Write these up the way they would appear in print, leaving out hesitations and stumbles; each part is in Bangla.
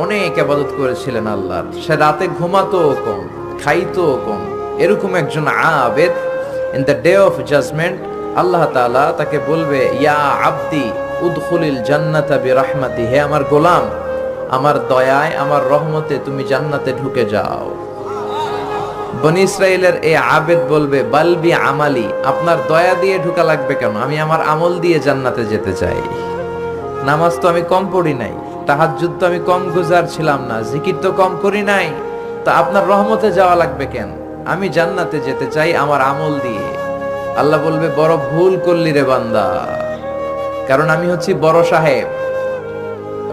অনেক ইবাদত করেছিলেন আল্লাহর, সে রাতে ঘুমাতো কম, খাইতো কম, এরকম একজন আবেদ in the day of judgement আল্লাহ তাআলা তাকে বলবে, ইয়া আবদি উদখুলিল জান্নাতা বিরহমাতি, হে আমার গোলাম, আমার দয়ায় আমার রহমতে তুমি জান্নাতে ঢুকে যাও। বনি ইসরাইলের এই আবেদ বলবে, বালবি আমালি, আপনার দয়া দিয়ে ঢোকা লাগবে কেন, আমি আমার আমল দিয়ে জান্নাতে যেতে চাই। নামাজ তো আমি কম পড়ি নাই, তাহাজ্জুদ তো আমি কম গুজার ছিলাম না, জিকির তো কম করি নাই, তা আপনার রহমতে যাওয়া লাগবে কেন, আমি জান্নাতে যেতে চাই আমার আমল দিয়ে। আল্লাহ বলবে, বড় ভুল করলি রে বান্দা, কারণ আমি হচ্ছি বড় সাহেব,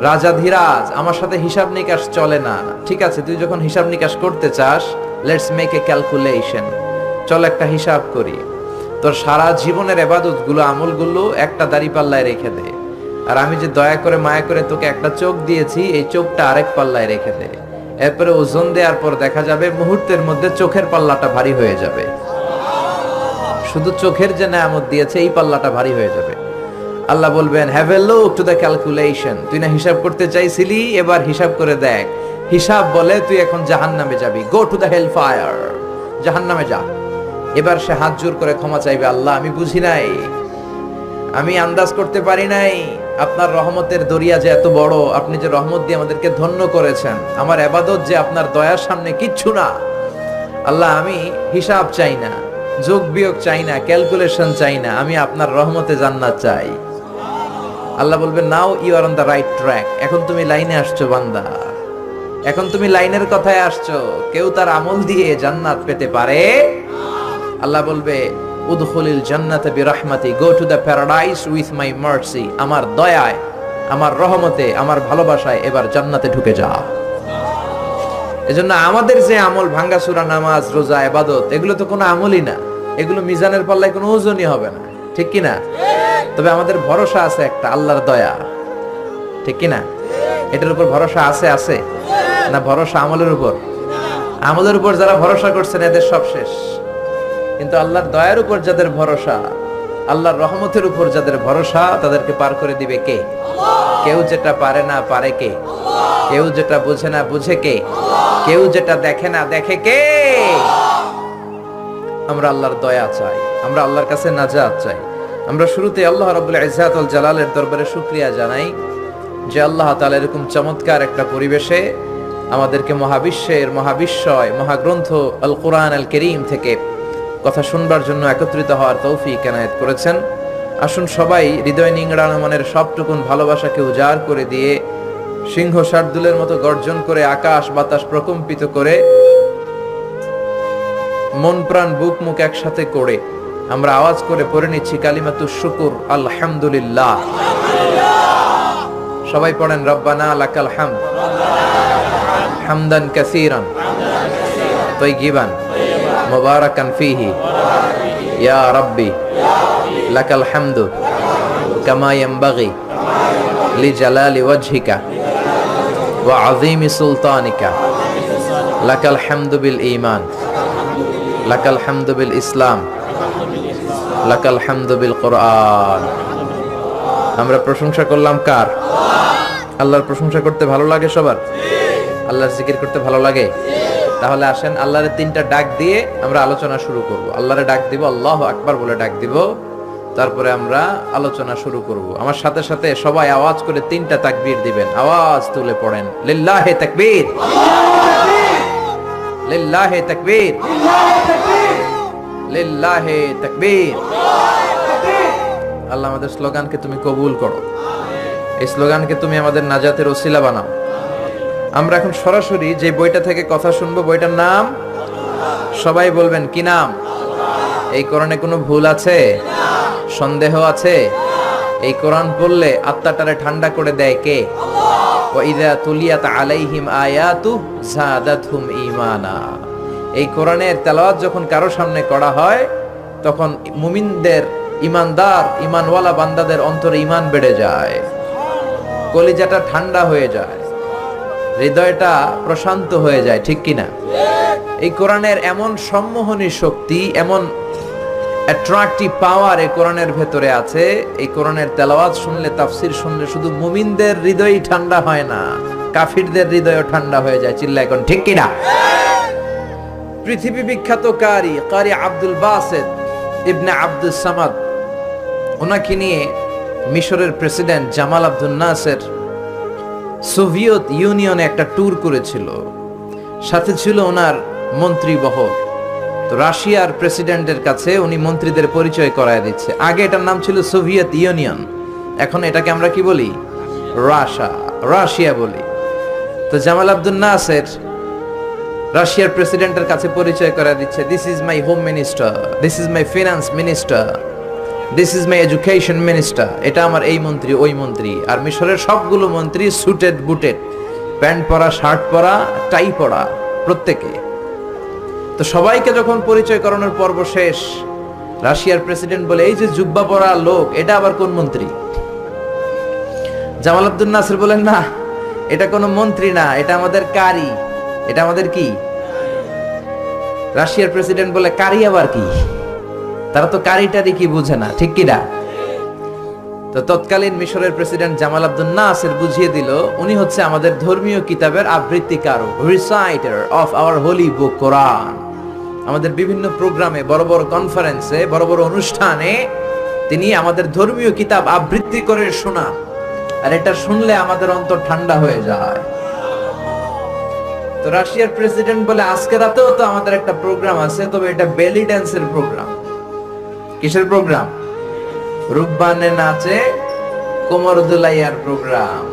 রাজাধিরাজ, আমার সাথে হিসাব নিকাশ চলে না। ঠিক আছে, তুই যখন হিসাব নিকাশ করতে চাস, লেটস মেক এ ক্যালকুলেশন, চল একটা হিসাব করি। তোর সারা জীবনের ইবাদতগুলো, আমলগুলো একটা দাঁড়িপাল্লায় রেখে দে, আর আমি যে দয়া করে মায়া করে তোকে একটা চোখ দিয়েছি, এই চোখটা আরেক পাল্লায় রেখে দে। এরপরে ওজন দেওয়ার পর দেখা যাবে মুহূর্তের মধ্যে চোখের পাল্লাটা ভারী হয়ে যাবে। শুধু চোখের যে নেয়ামত দিয়েছে এই পাল্লাটা ভারী হয়ে যাবে। আল্লাহ বলবেন, have a look to the calculation, তুই না হিসাব করতে চাইছিলি, এবার হিসাব করে দেখ। হিসাব বলে তুই এখন জাহান্নামে যাবি, go to the hell fire, জাহান্নামে যা। এবার সে হাত জোর করে ক্ষমা চাইবে, আল্লাহ আমি বুঝি নাই, আমি আন্দাজ করতে পারি নাই, আপনার রহমতের দরিয়া যে এত বড়, আপনি যে রহমত দিয়ে আমাদেরকে ধন্য করেছেন, আমার ইবাদত যে আপনার দয়ার সামনে কিচ্ছু না। আল্লাহ আমি হিসাব চাই না, যোগ বিয়োগ চাই না, ক্যালকুলেশন চাই না, আমি আপনার রহমতে জান্নাত চাই। আল্লাহ বলবেন, now you are on the right track, এখন তুমি লাইনে আসছো বান্দা, এখন তুমি লাইনের কথায় আসছো। কেউ তার আমল দিয়ে জান্নাত পেতে পারে? আল্লাহ বলবে, উদখুলিল জান্নাতা বিরহমাতি, go to the paradise with my mercy, আমার দয়ায়, আমার রহমতে, আমার ভালোবাসায় এবার জান্নাতে ঢুকে যা। এজন্য আমাদের যে আমল, ভাঙ্গাচুরা নামাজ, রোজা, ইবাদত, এগুলো তো কোনো আমলই না, এগুলো মিজানের পাল্লায় কোনো ওজনই হবে না, ঠিক কি না? তবে আমাদের ভরসা আছে একটা, আল্লাহর দয়া, ঠিক কি না? এটার উপর ভরসা আছে, আছে না? ভরসা আমলের উপর, আমলের উপর যারা ভরসা করছেন এদের সব শেষ। কিন্তু আল্লাহর দয়ার উপর যাদের ভরসা, আল্লাহর রহমতের উপর যাদের ভরসা, তাদেরকে পার করে দিবে কে? কেউ যেটা পারে না পারে কে? কেউ যেটা বুঝে না বুঝে কে? কেউ যেটা দেখে না দেখে কে? আমরা আল্লাহর দয়া চাই, আমরা আল্লাহর কাছে নাজাত চাই। আমরা শুরুতে আল্লাহ রাব্বুল ইজ্জাত ওয়াল জালালের দরবারে শুকরিয়া জানাই যে আল্লাহ তাআলা এরকম চমৎকার একটা পরিবেশে আমাদেরকে মহাবিশ্বের মহাবিশ্বয় মহাগ্রন্থ আল কোরআন আল কারীম থেকে কথা শুনবার জন্য একত্রিত হওয়ার তৌফিক এনায়েত করেছেন। আসুন সবাই হৃদয় নিংড়ানো মনের সবটুকুন ভালোবাসাকে উজাড় করে দিয়ে, সিংহ শার্দুলের মতো গর্জন করে, আকাশ বাতাস প্রকম্পিত করে, মন প্রাণ বুক মুখ একসাথে করে আমরা আওয়াজ করে পড়ে নিচ্ছি কালিমাতুশ শুকর, আলহামদুলিল্লাহ। সবাই পড়েন, রব্বানা লাকাল হামদ হামদান কাসীরান তাইয়িবান মুবারাকান ফীহি ইয়া রাব্বি লাকাল হামদু কামা ইয়ানবাগি লিজালালি ওয়াজহিকা ওয়া আযীমি সুলতানিকা লাকাল হামদু বিল ঈমান লাকাল হামদু বিল ইসলাম লাকাল হামদু বিল কোরআন। আমরা প্রশংসা করলাম কার? আল্লাহর প্রশংসা করতে ভালো লাগে সবার? আল্লাহর জিকির করতে ভালো লাগে? তাহলে আসেন আল্লাহর তিনটা ডাক দিয়ে আমরা আলোচনা শুরু করব। আল্লাহরে ডাক দিব, আল্লাহু আকবার বলে ডাক দিব, তারপরে আমরা আলোচনা শুরু করব। আমার সাথে সাথে সবাই আওয়াজ করে তিনটা তাকবীর দিবেন, আওয়াজ তুলে পড়েন, লিল্লাহি তাকবীর, লিল্লাহি তাকবীর, লিল্লাহি তাকবীর। আল্লাহ আমাদের স্লোগানকে তুমি কবুল করো, এই স্লোগানকে তুমি আমাদের নাজাতের ওসিলা বানাও। আমরা এখন সরাসরি যে বইটা থেকে কথা শুনবো, বইটার নাম সবাই বলবেন, কি নাম? এই কোরআনে কোনো ভুল আছে? সন্দেহ আছে? এই কোরআন পড়লে আত্মাটারে ঠান্ডা করে দেয় কে? ওয়া ইযা তুলিয়াত আলাইহিম আয়াতু যাদাতহুম ঈমানা। এই কোরআনের তেলাওয়াত যখন কারো সামনে করা হয়, তখন মুমিনদের, ইমানদার, ইমানওয়ালা বান্দাদের অন্তরে ঈমান বেড়ে যায়, কলিজাটা ঠান্ডা হয়ে যায়, হৃদয়টা প্রশান্ত হয়ে যায়, ঠিক কিনা? এই কোরআনের এমন সম্মোহনী শক্তি, এমন অ্যাট্রাকটিভ পাওয়ার এই কোরআনের ভেতরে আছে। এই কোরআনের তেলাওয়াত শুনলে, তাফসীর শুনলে শুধু মুমিনদের হৃদয়ই ঠান্ডা হয় না, কাফিরদের হৃদয় ঠান্ডা হয়ে যায়। চিল্লা এখন ঠিক কিনা? পৃথিবী বিখ্যাত কারি আব্দুল বাসেত ইবনে আব্দুস সামাদ, ওনাকে নিয়ে মিশরের প্রেসিডেন্ট জামাল আব্দুল নাসের সোভিয়েত ইউনিয়নে একটা ট্যুর করেছিল। সাথে ছিল ওনার মন্ত্রী বহর। তো রাশিয়ার প্রেসিডেন্টের কাছে উনি মন্ত্রীদের পরিচয় করায় দিচ্ছে। আগে এটার নাম ছিল সোভিয়েত ইউনিয়ন, এখন এটাকে আমরা কি বলি? রাশিয়া বলি। তো জামাল আব্দুল নাসের রাশিয়ার প্রেসিডেন্টের কাছে পরিচয় করায় দিচ্ছে, this is my home minister, this is my finance minister, this is my education minister. এটা আমার এই মন্ত্রী, ওই মন্ত্রী। আর মিশরের সবগুলো মন্ত্রী সুটেড বুটেড, প্যান্ট পরা, শার্ট পরা, টাই পরা প্রত্যেকে। তো সবাইকে যখন পরিচয় করানোর পর্ব শেষ, রাশিয়ার প্রেসিডেন্ট বলে, এই যে জুব্বা পরা লোক, এটা আবার কোন মন্ত্রী? জামাল আব্দুল নাসের বলেন, না এটা কোনো মন্ত্রী না, এটা আমাদের কারি। এটা আমাদের কি? রাশিয়ার প্রেসিডেন্ট বলে, কারি আবার কি? তারা তো কারিটারি কি বুঝে না, ঠিক কিনা? তো তৎকালীন মিশরের প্রেসিডেন্ট জামাল আব্দুল নাসের বুঝিয়ে দিল, উনি হচ্ছে আমাদের ধর্মীয় কিতাবের আবৃত্তিকারক, রিসাইটার অফ আওয়ার হোলি বুক কোরআন। আমাদের বিভিন্ন প্রোগ্রামে, বড় বড় কনফারেন্সে, বড় বড় অনুষ্ঠানে তিনি আমাদের ধর্মীয় কিতাব আবৃত্তি করে শোনান। আর এটা শুনলে আমাদের অন্তর ঠান্ডা হয়ে যায়। তো রাশিয়ার প্রেসিডেন্ট বলে, আজকে রাতেও তো আমাদের একটা প্রোগ্রাম আছে, তবে এটা বেলি ড্যান্সের প্রোগ্রাম। কিসের প্রোগ্রাম? রূপবানে নাচে কোমর দুলাইয়ার প্রোগ্রাম।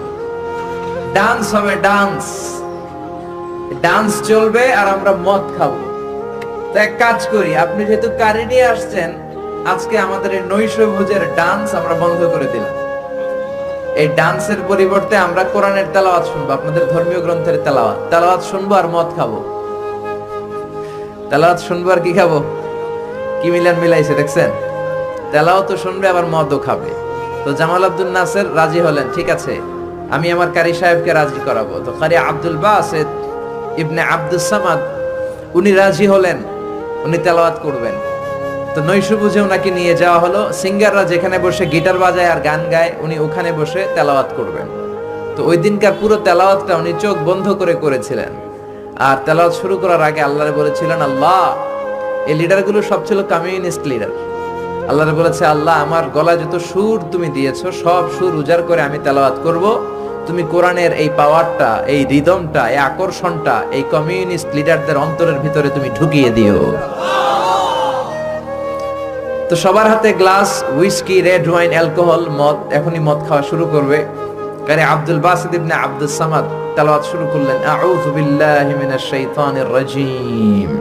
ডান্স হবে, ডান্স চলবে, আর আমরা মদ খাবো। তো এক কাজ করি, আপনি যেহেতু কারি নিয়ে আসছেন, আজকে আমাদের এই নৈশভোজের ডান্স আমরা বন্ধ করে দিলাম। এই ডান্সের পরিবর্তে আমরা কোরআনের তেলাওয়াত শুনবো, আপনাদের ধর্মীয় গ্রন্থের তেলাওয়াত শুনবো আর মদ খাবো। তেলাওয়াত শুনবো আর কি খাবো? কি মিলাইছে দেখছেন? তেলাওয়াত শুনবে আবার মদও খাবে। তো জামাল আব্দুল নাসের রাজি হলেন, ঠিক আছে আমি আমার কারি সাহেবকে রাজি করাবো। তো কারি আব্দুল বাসেত ইবনে আব্দুস সামাদ উনি রাজি হলেন, উনি তেলাওয়াত করবেন। তো নৈশভোজে ওনাকে নিয়ে যাওয়া হলো। সিঙ্গাররা যেখানে বসে গিটার বাজায় আর গান গায়, উনি ওখানে বসে তেলাওয়াত করবেন। তো ওই দিনকার পুরো তেলাওয়াতটা উনি চোখ বন্ধ করে করেছিলেন। আর তেলাওয়াত শুরু করার আগে আল্লাহরে বলেছিলেন, আল্লাহ, এই লিডারগুলো সব ছিল কমিউনিস্ট লিডার। আল্লাহরে বলেছে, আল্লাহ, আমার গলায় যত সুর তুমি দিয়েছো, সব সুর উজাড় করে আমি তেলাওয়াত করব। তুমি কোরআনের এই পাওয়ারটা, এই রিদমটা, এই আকর্ষণটা এই কমিউনিস্ট লিডারদের অন্তরের ভিতরে তুমি ঢুকিয়ে দিও। তো সবার হাতে glass, whisky, red wine, alcohol, মদ। এখনই মদ খাওয়া শুরু করবে। কারি আব্দুল বাসিত ইবনে আব্দুস সামাদ তেলাওয়াত শুরু করলেন, আউযু বিল্লাহি মিনাশ শাইতানির রাজীম।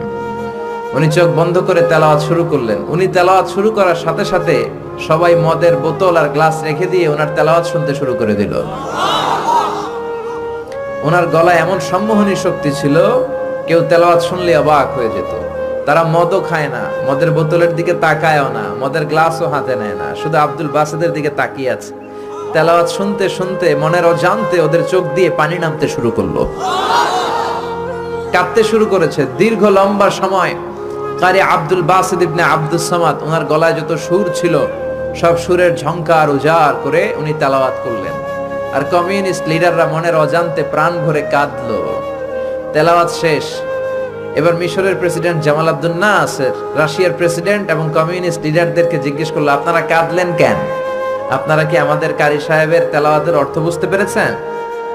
উনি চোখ বন্ধ করে তেলাওয়াত শুরু করলেন। উনি তেলাওয়াত শুরু করার সাথে সাথে সবাই মদের বোতল আর গ্লাস রেখে দিয়ে ওনার তেলাওয়াত শুনতে শুরু করে দিল। ওনার গলায় এমন সম্মোহনী শক্তি ছিল, কেউ তেলাওয়াত শুনলে অবাক হয়ে যেত। তারা মদও খায় না, মদের বোতলের দিকে তাকায়ও না, মদের গ্লাসও হাতে নেয় না, শুধু আব্দুল বাসেদের দিকে তাকিয়ে আছে। তেলাওয়াত শুনতে শুনতে মনের অজান্তে ওদের চোখ দিয়ে পানি নামতে শুরু করলো, কাঁদতে শুরু করেছে। দীর্ঘ লম্বা সময় কারি আব্দুল বাসিত ইবনে আব্দুস সামাদ ওনার গলায় যত সুর ছিল, সব সুরের ঝংকার উজাড় করে উনি তেলাওয়াত করলেন। আর কমিউনিস্ট লিডাররা মনের অজান্তে প্রাণ ভরে কাঁদলো। তেলাওয়াত শেষ। এবার মিশরের প্রেসিডেন্ট জামাল আব্দুল নাসের রাশিয়ার প্রেসিডেন্ট এবং কমিউনিস্ট লিডারদেরকে জিজ্ঞেস করলো, আপনারা কাঁদলেন কেন? আপনারা কি আমাদের কারি সাহেবের তেলাওয়াতের অর্থ বুঝতে পেরেছেন?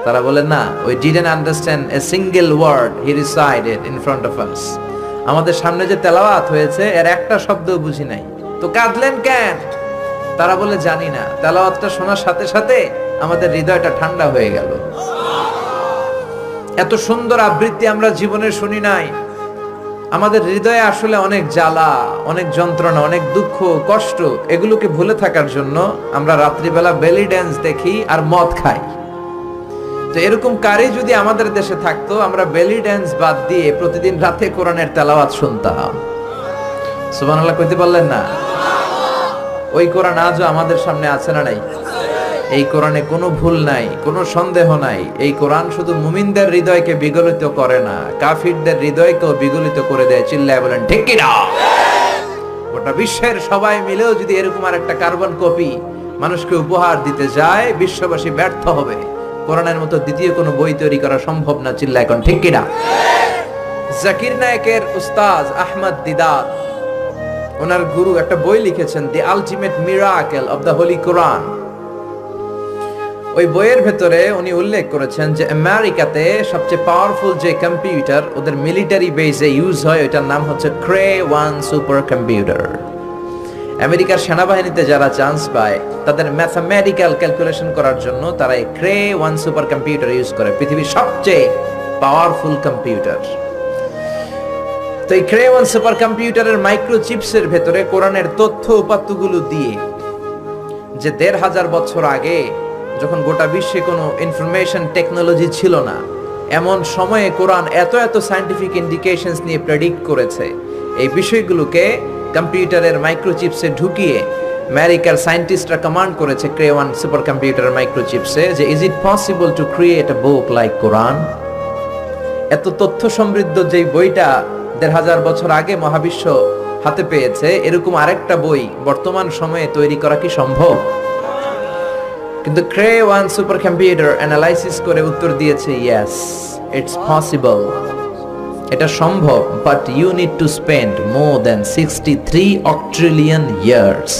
তারা বলেন, না, we didn't understand a single word he recited in front of us. আমাদের সামনে যে তেলাওয়াত হয়েছে এর একটা শব্দও বুঝি নাই। তো কাঁদলেন কেন? তারা বলে, জানি না, তেলাওয়াতটা শোনার সাথে সাথে আমাদের হৃদয়টা ঠান্ডা হয়ে গেল। এত সুন্দর আবৃত্তি আমরা জীবনে শুনি নাই। আমাদের হৃদয়ে আসলে অনেক জ্বালা, অনেক যন্ত্রণা, অনেক দুঃখ, কষ্ট, এগুলোকে ভুলে থাকার জন্য আমরা রাত্রিবেলা বেলি ড্যান্স দেখি আর মদ খাই। তো এরকম কারি যদি আমাদের দেশে থাকতো, আমরা বেলি ড্যান্স বাদ দিয়ে প্রতিদিন রাতে কোরআনের তেলাওয়াত শুনতাম। সুবহানাল্লাহ কইতে পারলেন না? ওই কোরআন আজও আমাদের সামনে আছে না নাই? এই কোরআনে কোনো ভুল নাই, কোনো সন্দেহ নাই। এই কোরআন শুধু মুমিনদের হৃদয়কে বিগলিত করে না, কাফিরদের হৃদয়কেও বিগলিত করে দেয়। চিল্লায় বলেন ঠিক কি না? গোটা বিশ্বের সবাই মিলেও যদি এরকম আর একটা কার্বন কপি মানুষকে উপহার দিতে যায়, বিশ্ববাসী ব্যর্থ হবে। কোরআনের মতো দ্বিতীয় কোনো বই তৈরি করা সম্ভব না, চিল্লা এখন ঠিক কিনা? জাকির নায়েকের উস্তাজ আহমদ দিদাত, ওনার গুরু একটা বই লিখেছেন, the ultimate miracle of the holy Quran. ওই বইয়ের ভেতরে উনি উল্লেখ করেছেন যে আমেরিকাতে সবচেয়ে পাওয়ারফুল যে কম্পিউটার ওদের মিলিটারি বেসে ইউজ হয়, ওটার নাম হচ্ছে ক্রে-1 সুপার কম্পিউটার। আমেরিকার সেনাবাহিনীতে যারা চান্স পায় তাদের ম্যাথমেটিক্যাল ক্যালকুলেশন করার জন্য তারা এই ক্রে-1 সুপার কম্পিউটার ইউজ করে, পৃথিবীর সবচেয়ে পাওয়ারফুল কম্পিউটার। তো এই ক্রে-1 সুপার কম্পিউটারের মাইক্রোচিপসের ভেতরে কোরআনের তথ্য উপাত্তগুলো দিয়ে, যে ১৫০০ বছর আগে যখন গোটা বিশ্বে কোনো ইনফরমেশন টেকনোলজি ছিল না, এমন সময়ে কোরআন এত এত সায়েন্টিফিক ইন্ডিকেশনস নিয়ে প্রেডিক্ট করেছে, এই বিষয়গুলোকে কম্পিউটারের মাইক্রোচিপসে ঢুকিয়ে আমেরিকার সায়েন্টিস্টরা কমান্ড করেছে ক্রে-1 সুপার কম্পিউটারের মাইক্রোচিপসে যে is it possible to create a book like Quran. এত তথ্য সমৃদ্ধ যেই বইটা ১৫০০ বছর আগে মহাবিশ্ব হাতে পেয়েছে, এরকম আরেকটা বই বর্তমান সময়ে তৈরি করা কি সম্ভব? কিন্তু ক্রে-1 সুপার কম্পিউটার অ্যানালাইসিস করে উত্তর দিয়েছে ইয়েস, ইটস পসিবল, এটা সম্ভব, but you need to spend more than 63 octillion years.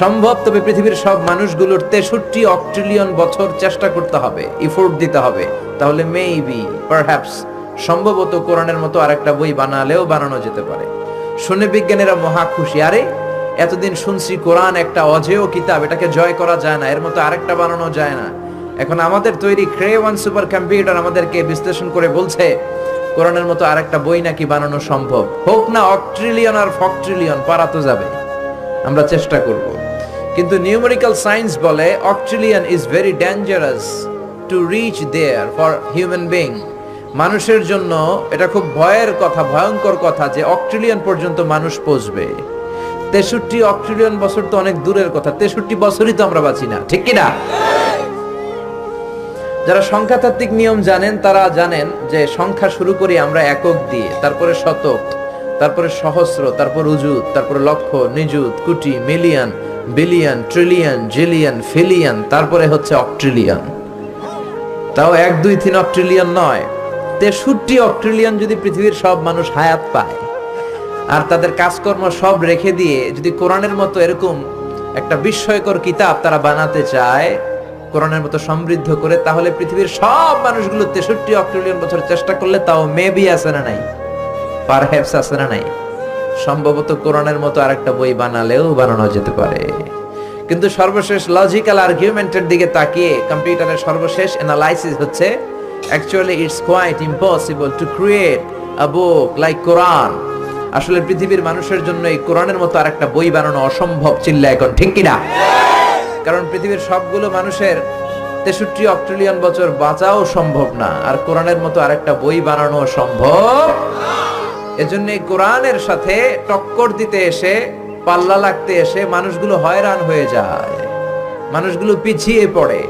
সম্ভব, তবে পৃথিবীর সব মানুষগুলোর 63 অক্ট্রিলিয়ন বছর চেষ্টা করতে হবে, এফোর্ট দিতে হবে, তাহলে মেবি পারহ্যাপস সম্ভবত কোরআনের মতো আরেকটা বই বানানো যেতে পারে। শুনে বিজ্ঞানীরা মহা খুশি, আরে এতদিন শুনছি কোরআন একটা অজেয় কিতাব, এটাকে জয় করা যায় না, এর মতো আরেকটা বানানো যায় না। এখন আমাদের তৈরি ক্রে-1 সুপার কম্পিউটার আমাদেরকে বিশ্লেষণ করে বলছে কোরআনের মতো আরেকটা বই নাকি বানানো সম্ভব। হোক না অক্ট্রিলিয়ন আর ফক্ট্রিলিয়ন, পারা তো যাবে, আমরা চেষ্টা করব। কিন্তু নিউমেরিক্যাল সায়েন্স বলে octillion is very dangerous to reach there for human being. মানুষের জন্য এটা খুব ভয়ের কথা, ভয়ঙ্কর কথা যে অক্ট্রিলিয়ন পর্যন্ত মানুষ পৌঁছবে। 63 অক্ট্রিলিয়ন বছর তো অনেক দূরের কথা, 63 বছরই তো আমরা বাঁচি না, ঠিক কিনা? যারা সংখ্যাতাত্ত্বিক নিয়ম জানেন তারা জানেন যে সংখ্যা শুরু করি আমরা একক দিয়ে, তারপরে শতক, তারপরে সহস্র, তারপর উজুত, তারপরে লক্ষ, নিযুত, কোটি, million, billion, trillion, zillion, pillion, তারপরে হচ্ছে অক্ট্রিলিয়ন। তাও 1, 2, 3 অক্ট্রিলিয়ন নয়, 63 অক্ট্রিলিয়ন যদি পৃথিবীর সব মানুষ হায়াত পায় আর তাদের কাজকর্ম সব রেখে দিয়ে যদি কোরআনের মতো এরকম একটা বিস্ময়কর কিতাব তারা বানাতে চায়, কোরআনের মতো সমৃদ্ধ করে, তাহলে পৃথিবীর সব মানুষগুলো 63 অক্ট্রিলিয়ন বছর চেষ্টা করলে তাও মেবি আছে না নাই, পারহ্যাপস আছে না নাই, সম্ভবত কোরআনের মতো আরেকটা বই বানালেও বানানো যেতে পারে। কিন্তু সর্বশেষ লজিক্যাল আর্গুমেন্টের দিকে তাকিয়ে কম্পিউটারের সর্বশেষ অ্যানালাইসিস হচ্ছে actually it's quite impossible to create a book like Quran. আসলে পৃথিবীর মানুষের জন্য এই কোরআনের মতো আরেকটা বই বানানো অসম্ভব, চিল্লা এখন ঠিক কিনা? কারণ পৃথিবীর সবগুলো মানুষের 63 অক্ট্রিলিয়ন বছর বাঁচাও সম্ভব না, আর কোরআনের মতো আরেকটা বই বানানো সম্ভব। এজন্য এই কোরআনের সাথে টক্কর দিতে এসে, পাল্লা লাগতে এসে মানুষগুলো হয়রান হয়ে যায়, মানুষগুলো পিছিয়ে পড়ে,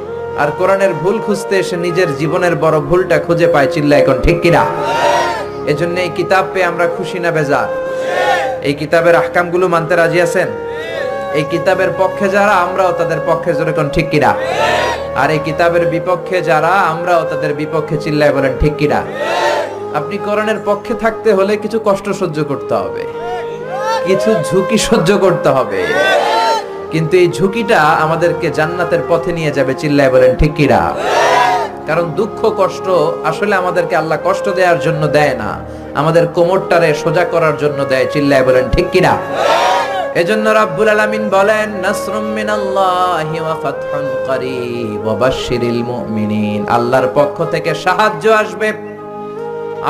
আর কোরআনের ভুল খুঁজতে এসে নিজের জীবনের বড় ভুলটা খুঁজে পায়, চিল্লা এখন ঠিক কিনা? এজন্য এই কিতাব পেয়ে আমরা খুশি না বেজার? এই কিতাবের আহকামগুলো মানতে রাজি আছেন? এই কিতাবের পক্ষে যারা, আমরাও তাদের পক্ষে, যেরকম ঠিক কিনা? আর এই কিতাবের বিপক্ষে যারা, আমরাও তাদের বিপক্ষে, চিল্লায় বলেন ঠিক কিনা? আপনি কোরআনের পক্ষে থাকতে হলে কিছু কষ্ট সহ্য করতে হবে, কিছু ঝুঁকি সহ্য করতে হবে, কিন্তু এই ঝুঁকিটা আমাদেরকে জান্নাতের পথে নিয়ে যাবে, চিল্লায় বলেন ঠিক কিনা? কারণ দুঃখ কষ্ট আসলে আমাদেরকে আল্লাহ কষ্ট দেওয়ার জন্য দেয় না, আমাদের কোমরটারে সোজা করার জন্য দেয়, চিল্লায় বলেন ঠিক কিনা? এজন্য রাব্বুল আলামিন বলেন নাসরুম মিনাল্লাহি ওয়া ফাতহুন করিব ওয়া বাশশিরিল মুমিনিন। আল্লাহর পক্ষ থেকে সাহায্য আসবে,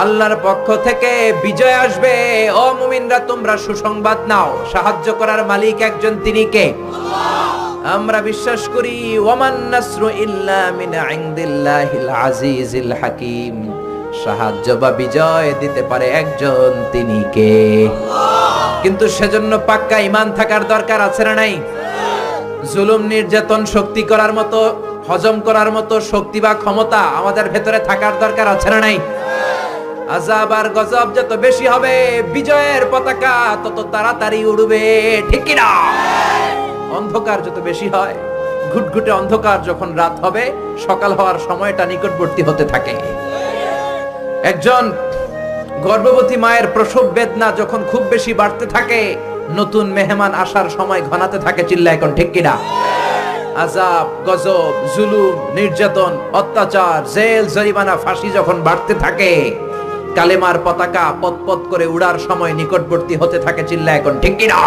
আল্লাহর পক্ষ থেকে বিজয় আসবে। ও মুমিনরা, তোমরা সুসংবাদ নাও, সাহায্য করার মালিক একজন, তিনি কে? আল্লাহ। আমরা বিশ্বাস করি ওয়ামান নাসরু ইল্লা মিন ইনদিল্লাহিল আজিজিল হাকিম, সাহায্য বা বিজয় দিতে পারে একজন, তিনি কে? আল্লাহ। কিন্তু সেজন্য পাক্কা ঈমান থাকার দরকার আছে না নাই? জুলুম নির্যাতন শক্তি করার মতো, হজম করার মতো শক্তি বা ক্ষমতা আমাদের ভেতরে থাকার দরকার আছে না নাই? আযাব আর গজব যত বেশি হবে, বিজয়ের পতাকা তত তাড়াতাড়ি উড়বে, ঠিক কি না? অন্ধকার যত বেশি হয়, ঘুটঘুটে অন্ধকার যখন রাত হবে, সকাল হওয়ার সময়টা নিকটবর্তী হতে থাকে। একজন গর্ভবতী মায়ের প্রসব বেদনা যখন খুব বেশি বাড়তে থাকে, নতুন মেহমান আসার সময় ঘনাতে থাকে। চিল্লা এখন ঠিক কিনা? আযাব, গজব, জুলুম, নির্যাতন, অত্যাচার, জেল, জরিমানা, ফাঁসি যখন বাড়তে থাকে, কালেমার পতাকা পতপত করে উড়ার সময় নিকটবর্তী হতে থাকে। চিল্লা এখন ঠিক কিনা?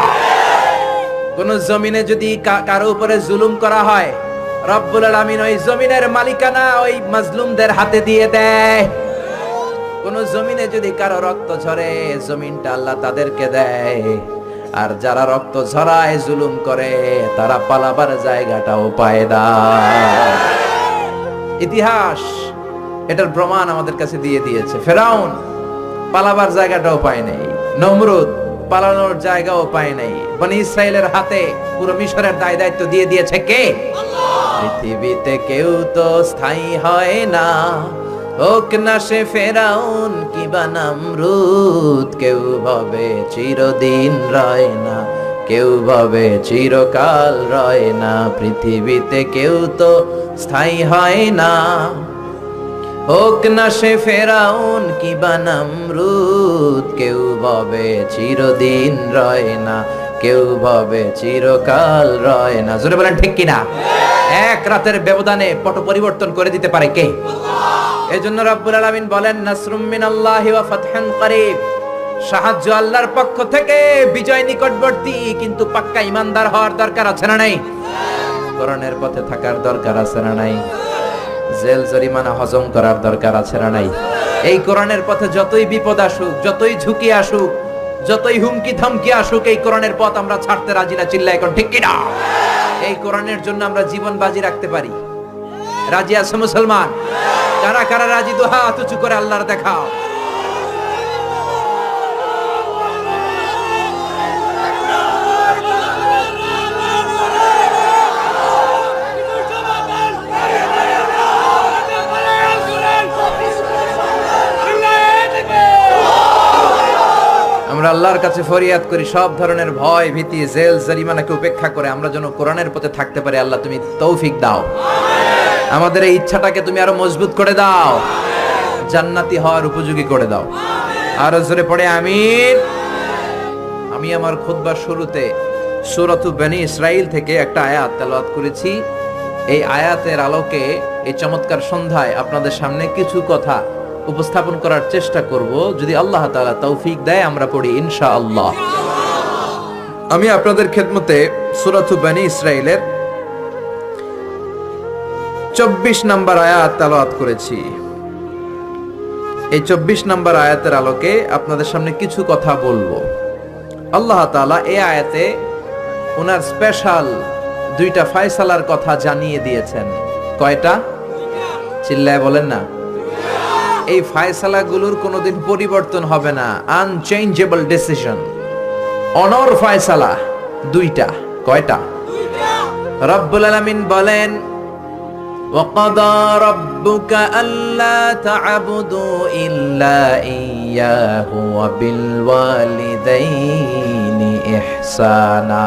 কোন জমিনে যদি কারো উপরে জুলুম করা হয়, রব্বুল আলামিন ওই জমিনের মালিকানা ওই মাজলুমদের হাতে দিয়ে দেয়। কোন জমিনে যদি কারো রক্ত ঝরে, জমিনটা আল্লাহ তাদেরকে দেয়। আর যারা রক্ত ঝরায়, জুলুম করে, তারা পালাবার জায়গাটাও পায় না। ইতিহাস এটার প্রমাণ আমাদের কাছে দিয়ে দিয়েছে। ফেরাউন পালাবার জায়গাটাও পায় নাই, নমরুদ পালানোর জায়গাও পায় নাই। বনি ইসরাইলের হাতে পুরো মিশরের দায় দায়িত্ব দিয়ে দিয়েছে কে? আল্লাহ। পৃথিবীতে কেউ তো স্থায়ী হয় না, হোক না সে ফেরাউন কিবা নমরুদ। কেউ ভাবে চিরদিন রয় না, কেউ ভাবে চিরকাল রয় না। পৃথিবীতে কেউ তো স্থায়ী হয় না, হোক না সে ফেরাউন কিবা নমরুদ। কেউ ভাবে চিরদিন রয় না, কেউ ভাবে চিরকাল রয় না। জোরে বলেন ঠিক কিনা? এক রাতের ব্যবধানে পট পরিবর্তন করে দিতে পারে কে? এজন্য রব্বুল আলামিন বলেন, নাসরুম মিনাল্লাহি ওয়া ফাতহুন করিব। সাহায্য আল্লাহর পক্ষ থেকে, বিজয় নিকটবর্তী। কিন্তু পাক্কা ঈমানদার হওয়ার দরকার আছে না নাই? কোরআনের পথে থাকার দরকার আছে না নাই? জেল জরিমানা হজম করার দরকার আছে না নাই? এই কোরআনের পথে যতই বিপদ আসুক, যতই ঝুঁকি আসুক, যতই হুমকি ধমকি আসুক, এই কোরআনের পথ আমরা ছাড়তে রাজি না। চিল্লা এখন ঠিক কিনা? এই কোরআনের জন্য আমরা জীবন বাজি রাখতে পারি। রাজি আছে মুসলমান? কারা কারা রাজি? দুই হাত উঁচু করে আল্লাহর দেখাও। আমরা আল্লাহর কাছে ফরিয়াদ করি, সব ধরনের ভয় ভীতি, জেল জরিমানাকে উপেক্ষা করে আমরা যেন কোরআনের পথে থাকতে পারি। আল্লাহ তুমি তৌফিক দাও। আমাদের এই ইচ্ছাটাকে তুমি আরো মজবুত করে দাও, জান্নাতি হওয়ার উপযোগী করে দাও। আর জোরে পড়ে আমিন। আমি আমার খুতবার শুরুতে সূরাতু বনী ইসরাইল থেকে একটা আয়াত তেলাওয়াত করেছি। এই আয়াতের আলোকে এই চমৎকার সন্ধ্যায় আপনাদের সামনে কিছু কথা উপস্থাপন করার চেষ্টা করব। যদি আল্লাহ তাআলা তৌফিক দেয় আমরা পড়ি ইনশাআল্লাহ। আমি আপনাদের খেদমতে সূরাতু বনী ইসরাইলের 24 নম্বর আয়াত তেলাওয়াত করেছি। এই 24 নম্বর আয়াতের আলোকে আপনাদের সামনে কিছু কথা বলবো। আল্লাহ তাআলা এই আয়াতে ওনার স্পেশাল দুইটা ফয়সালার কথা জানিয়ে দিয়েছেন। কয়টা? চিল্লায় বলেন না। এই ফয়সালাগুলোর কোনোদিন পরিবর্তন হবে না, আনচেঞ্জেবল ডিসিশন। অনর ফয়সালা দুইটা। কয়টা? রব্বুল আলামিন বলেন, وَقَضَى رَبُّكَ أَلَّا تَعْبُدُوا إِلَّا إِيَّاهُ وَبِالْوَالِدَيْنِ إِحْسَانًا।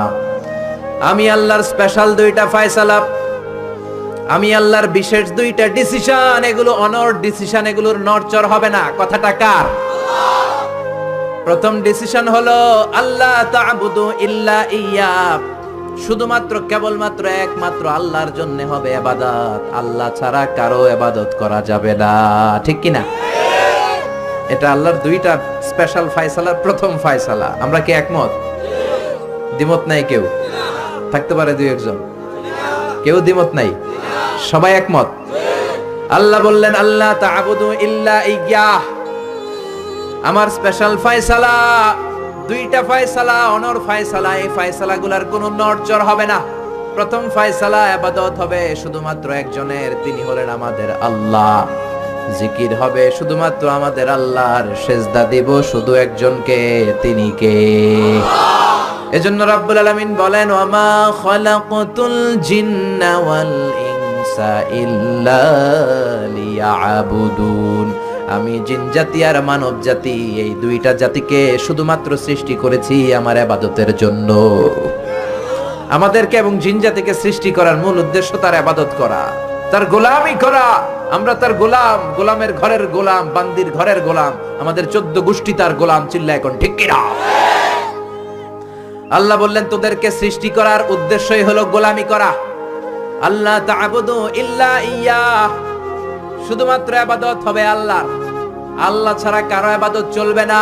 আমি আল্লাহর স্পেশাল দুইটা ফয়সালা, আমি আল্লাহর বিশেষ দুইটা ডিসিশন, এগুলো অনর ডিসিশন, এগুলোর নড়চড় হবে না। কথাটা কার? প্রথম ডিসিশন হলো আল্লাহ তা'বুদু ইল্লা ইয়্যাহ, শুধুমাত্র কেবলমাত্র একমাত্র আল্লাহর জন্য হবে ইবাদত, আল্লাহ ছাড়া কারো ইবাদত করা যাবে না। ঠিক কি না? এটা আল্লাহর দুইটা স্পেশাল ফয়সালার প্রথম ফয়সালা। আমরা কি একমত? দ্বিমত নাই কেউ? থাকতে পারে দুই একজন। কেউ দ্বিমত নাই, সবাই একমত। আল্লাহ বললেন আল্লাহ তা'বুদু ইল্লা ইয়্যাহ, আমার স্পেশাল ফয়সালা দুইটা ফয়সালা, অনর ফয়সালা। এই ফয়সালাগুলোর কোনো নড়চড় হবে না। প্রথম ফয়সালা, ইবাদত হবে শুধুমাত্র একজনের, তিনি হলেন আমাদের আল্লাহ। জিকির হবে শুধুমাত্র আমাদের আল্লাহর, সেজদা দিব শুধু একজনকে, তিনি কে? এজন্য রব্বুল আলামিন বলেন, ওয়ামা খালাকাতুল জিন্না ওয়াল ইনসা ইল্লা লিয়াবুদুন। আমি জিন জাতি আর মানব জাতি, এই দুইটা জাতিকে শুধুমাত্র সৃষ্টি করেছি আমার ইবাদতের জন্য। আমাদেরকে এবং জিন জাতিকে সৃষ্টি করার মূল উদ্দেশ্য তার ইবাদত করা, তার গোলামি করা। আমরা তার গোলাম, গোলামের ঘরের গোলাম, বান্দির ঘরের গোলাম। আমাদের 14 গোষ্ঠী তার গোলাম। চিল্লায় কোন ঠিক কিনা? আল্লাহ বললেন তোদেরকে সৃষ্টি করার উদ্দেশ্যই হলো গোলামি করা। আল্লাহ তা'বুদু ইল্লা ইয়্যাহ, শুধুমাত্র ইবাদত হবে আল্লাহর। আল্লাহ ছাড়া কারো ইবাদত চলবে না।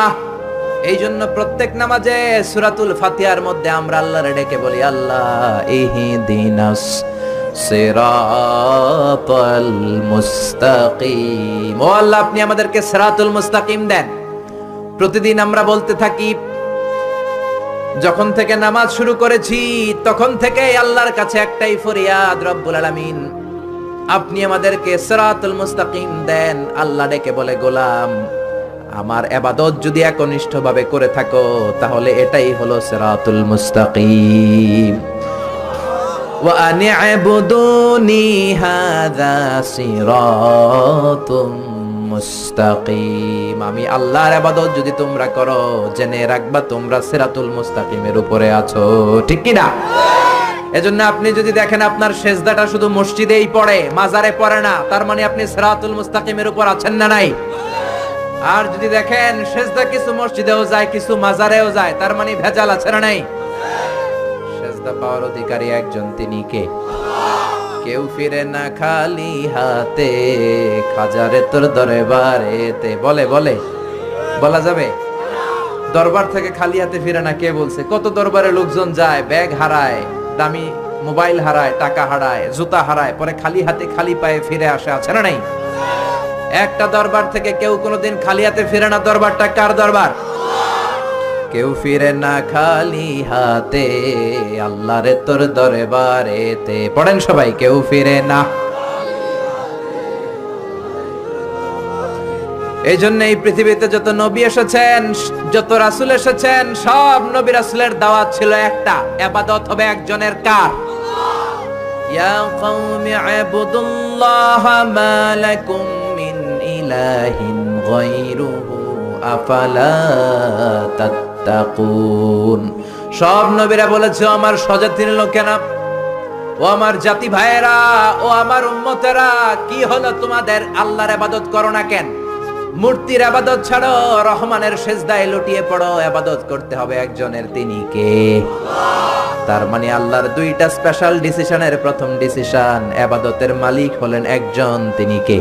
এই জন্য প্রত্যেক নামাজে সূরাতুল ফাতিহার মধ্যে আমরা আল্লাহরে ডেকে বলি, আল্লাহ ইহদিনাস সিরাতাল মুস্তাকিম। ও আল্লাহ, আপনি আমাদেরকে সিরাতুল মুস্তাকিম দেন। প্রতিদিন আমরা বলতে থাকি, যখন থেকে নামাজ শুরু করেছি তখন থেকে আল্লাহর কাছে একটাই ফরিয়াদ, রব্বুল আলামিন আপনি আমাদেরকে সিরাতুল মুস্তাকিম দেন। আল্লাহ ডেকে বলে, গোলাম আমার ইবাদত যদি একনিষ্ঠভাবে করে থাকো তাহলে এটাই হলো সিরাতুল মুস্তাকিম। ওয়া আনি'বুদুনি হাযা সিরাতুম মুস্তাকিম। আমি আল্লাহর ইবাদত যদি তোমরা করো, জেনে রাখবা তোমরা সিরাতুল মুস্তাকিমের উপরে আছো। ঠিক কি না? এজন্য আপনি যদি দেখেন আপনার সেজদাটা শুধু মসজিদেই পড়ে, মাজারে পড়ে না, তার মানে আপনি সিরাতুল মুস্তাকিমের উপর আছেন না নাই? আর যদি দেখেন সেজদা কিছু মসজিদেও যায়, কিছু মাজারেও যায়, তার মানে ভেজাল আছে না নাই? সেজদা পাওয়ার অধিকারী একজন, তিনি কে? কেউ ফিরে না খালি হাতে, খাজারে তোর দরবারেতে। বলে বলে বলা যাবে? দরবার থেকে খালি হাতে ফিরে না কে বলছে? কত দরবারে লোকজন যায়, ব্যাগ হারায়, দামি মোবাইল হারায়, টাকা হারায়, জুতা হারায়, পরে খালি হাতে খালি পায়ে ফিরে আসে, আছে না নাই? একটা দরবার থেকে কেউ কোনোদিন খালি হাতে ফিরে না। দরবারটা কার দরবার? কেউ ফিরে না খালি হাতে, আল্লাহরে তোর দরবারেতে। পড়েন সবাই, কেউ ফিরে না। এই জন্য এই পৃথিবীতে যত নবী এসেছেন, যত রাসূল এসেছেন, সব নবী রাসূলের দাওয়াত ছিল একটা, ইবাদত হবে একজনের। কার? ইয়া কওমি ইবুদুল্লাহা মা লাকুম মিন ইলাহিন গায়রুহু আফালা তাত্তাকুন। সব নবীরা বলেছে, আমার স্বজাতির লোকেরা, ও আমার জাতি ভাইয়েরা, ও আমার উম্মতেরা, কি হলো তোমাদের? আল্লাহর ইবাদত করো না কেন? মূর্তির ইবাদত ছাড়ো, রহমানের সিজদায় লুটিয়ে পড়ো। ইবাদত করতে হবে একজনের, তিনি কে? তার মানে আল্লাহর দুইটা স্পেশাল ডিসিশনের প্রথম ডিসিশন, ইবাদতের মালিক হলেন একজন, তিনি কে?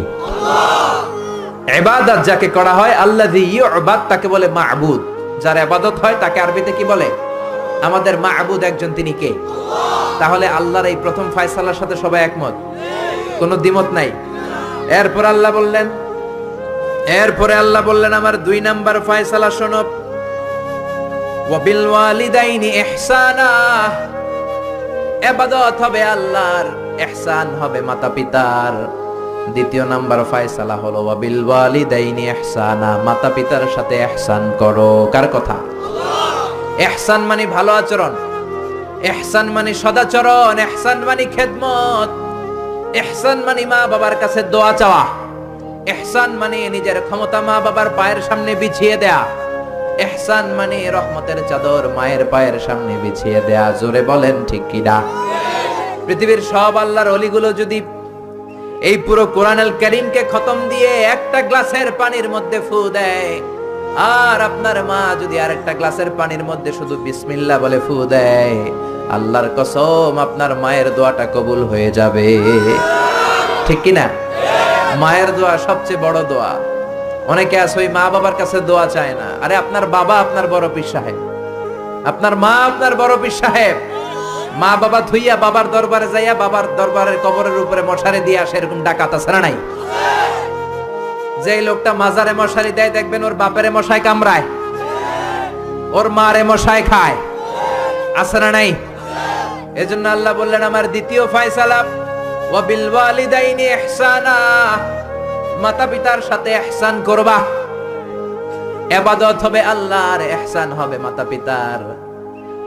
ইবাদত যাকে করা হয়, আল্লাযী ইউবাদ, তাকে বলে মা'বুদ। যার ইবাদত হয় তাকে আরবিতে কি বলে? আমাদের মা'বুদ একজন, তিনি কে? তাহলে আল্লাহর এই প্রথম ফয়সালার সাথে সবাই একমত, কোনো দ্বিমত নাই। এরপরে আল্লাহ বললেন আমার 2 নাম্বার ফয়সালা শোনো, ওয়া বিল ওয়ালিদাইনি ইহসানা। ইবাদত হবে আল্লাহর, ইহসান হবে মাতা পিতার। দ্বিতীয় নাম্বার ফয়সালা হলো ওয়া বিল ওয়ালিদাইনি ইহসানা, মাতা পিতার সাথে ইহসান করো। কার কথা? ইহসান মানে ভালো আচরণ, ইহসান মানে সদাচরণ, ইহসান মানে খেদমত, ইহসান মানে মা বাবার কাছে দোয়া চাওয়া, ইহসান মানে নিজের ক্ষমতা মা বাবার পায়ের সামনে বিছিয়ে দেয়া, ইহসান মানে রহমতের চাদর মায়ের পায়ের সামনে বিছিয়ে দেয়া। জোরে বলেন ঠিক কি না? পৃথিবীর সব আল্লাহর ওলিগুলো যদি এই পুরো কোরআনুল কারীমকে খতম দিয়ে একটা গ্লাসের পানির মধ্যে ফু দেয়, আর আপনার মা যদি আরেকটা গ্লাসের পানির মধ্যে শুধু বিসমিল্লাহ বলে ফু দেয়, আল্লাহর কসম আপনার মায়ের দোয়াটা কবুল হয়ে যাবে। ঠিক কি না? মায়ের দোয়া সবচেয়ে বড় দোয়া। অনেকে আছে ওই মা বাবার কাছে দোয়া চায় না। আরে আপনার বাবা আপনার বড় পীর সাহেব, আপনার মা আপনার বড় পীর সাহেব। মা বাবা থুইয়া বাবার দরবারে যাইয়া বাবার দরবারের কবরের উপরে মশারি দিয়ে আসে, এরকম ডাকাত আছে না নাই? যে লোকটা মাজারে মশারি দেয়, দেখবেন ওর বাপেরে মশায় কামড়ায়, ওর মারে মশায় খায়, আছে না নাই? এজন্য আল্লাহ বললেন আমার দ্বিতীয় ফয়সালা, ওয়া বিল ওয়ালিদাইনি ইহসানা, মাতা পিতার সাথে ইহসান করবা। ইবাদত হবে আল্লাহর, ইহসান হবে মাতা পিতার।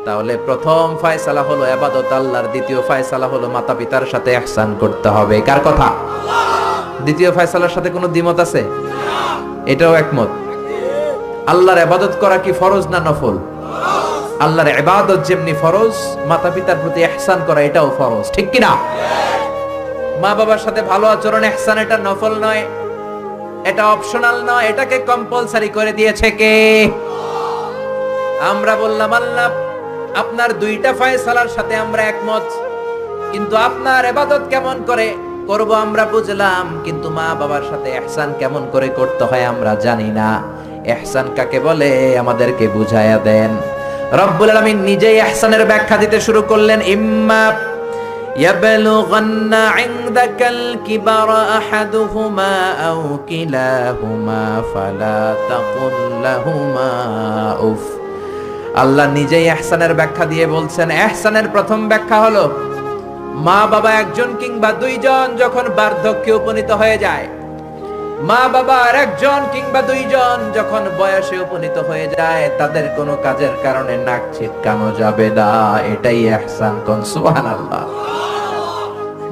তাহলে প্রথম ফয়সালা হলো ইবাদত আল্লাহর, দ্বিতীয় ফয়সালা হলো মাতা পিতার সাথে ইহসান করতে হবে। কার কথা? দ্বিতীয় ফয়সালার সাথে কোনো দ্বিমত আছে? এটাও একমত। আল্লাহর ইবাদত করা কি ফরজ না নফল? আল্লাহর ইবাদত যেমনি ফরজ, মাতা পিতার প্রতি ইহসান করা এটাও ফরজ, ঠিক কি না? মা বাবার সাথে ভালো আচরণ ইহসান, এটা নফল নয়, এটা অপশনাল নয়, এটাকে কম্পালসরি করে দিয়েছে কে? আমরা বললাম আল্লাহ আপনার দুইটা ফয়সালার সাথে আমরা একমত, কিন্তু আপনার ইবাদত কেমন করে করব আমরা বুঝলাম, কিন্তু মা বাবার সাথে ইহসান কেমন করে করতে হয় আমরা জানি না। ইহসান কাকে বলে আমাদেরকে বুঝায়া দেন। রব্বুল আলামিন নিজেই ইহসানের ব্যাখ্যা দিতে শুরু করলেন। ইম্মা ইয়াবলুগান্না ইনদাকাল কিবারা আহাদুহুমা আও কিলাহুমা ফালা তাকুল লাহুমা উফ। আল্লাহ নিজেই ইহসানের ব্যাখ্যা দিয়ে বলছেন, ইহসানের প্রথম ব্যাখ্যা হলো মা বাবা একজন কিংবা দুইজন যখন বার্ধক্যে উপনীত হয়ে যায়, মা বাবা আর একজন কিংবা দুইজন যখন বয়সে উপনীত হয়ে যায়, তাদের কোনো কাজের কারণে নাক ছিটকানো যাবে না, এটাই ইহসান। কোন সুবহানাল্লাহ।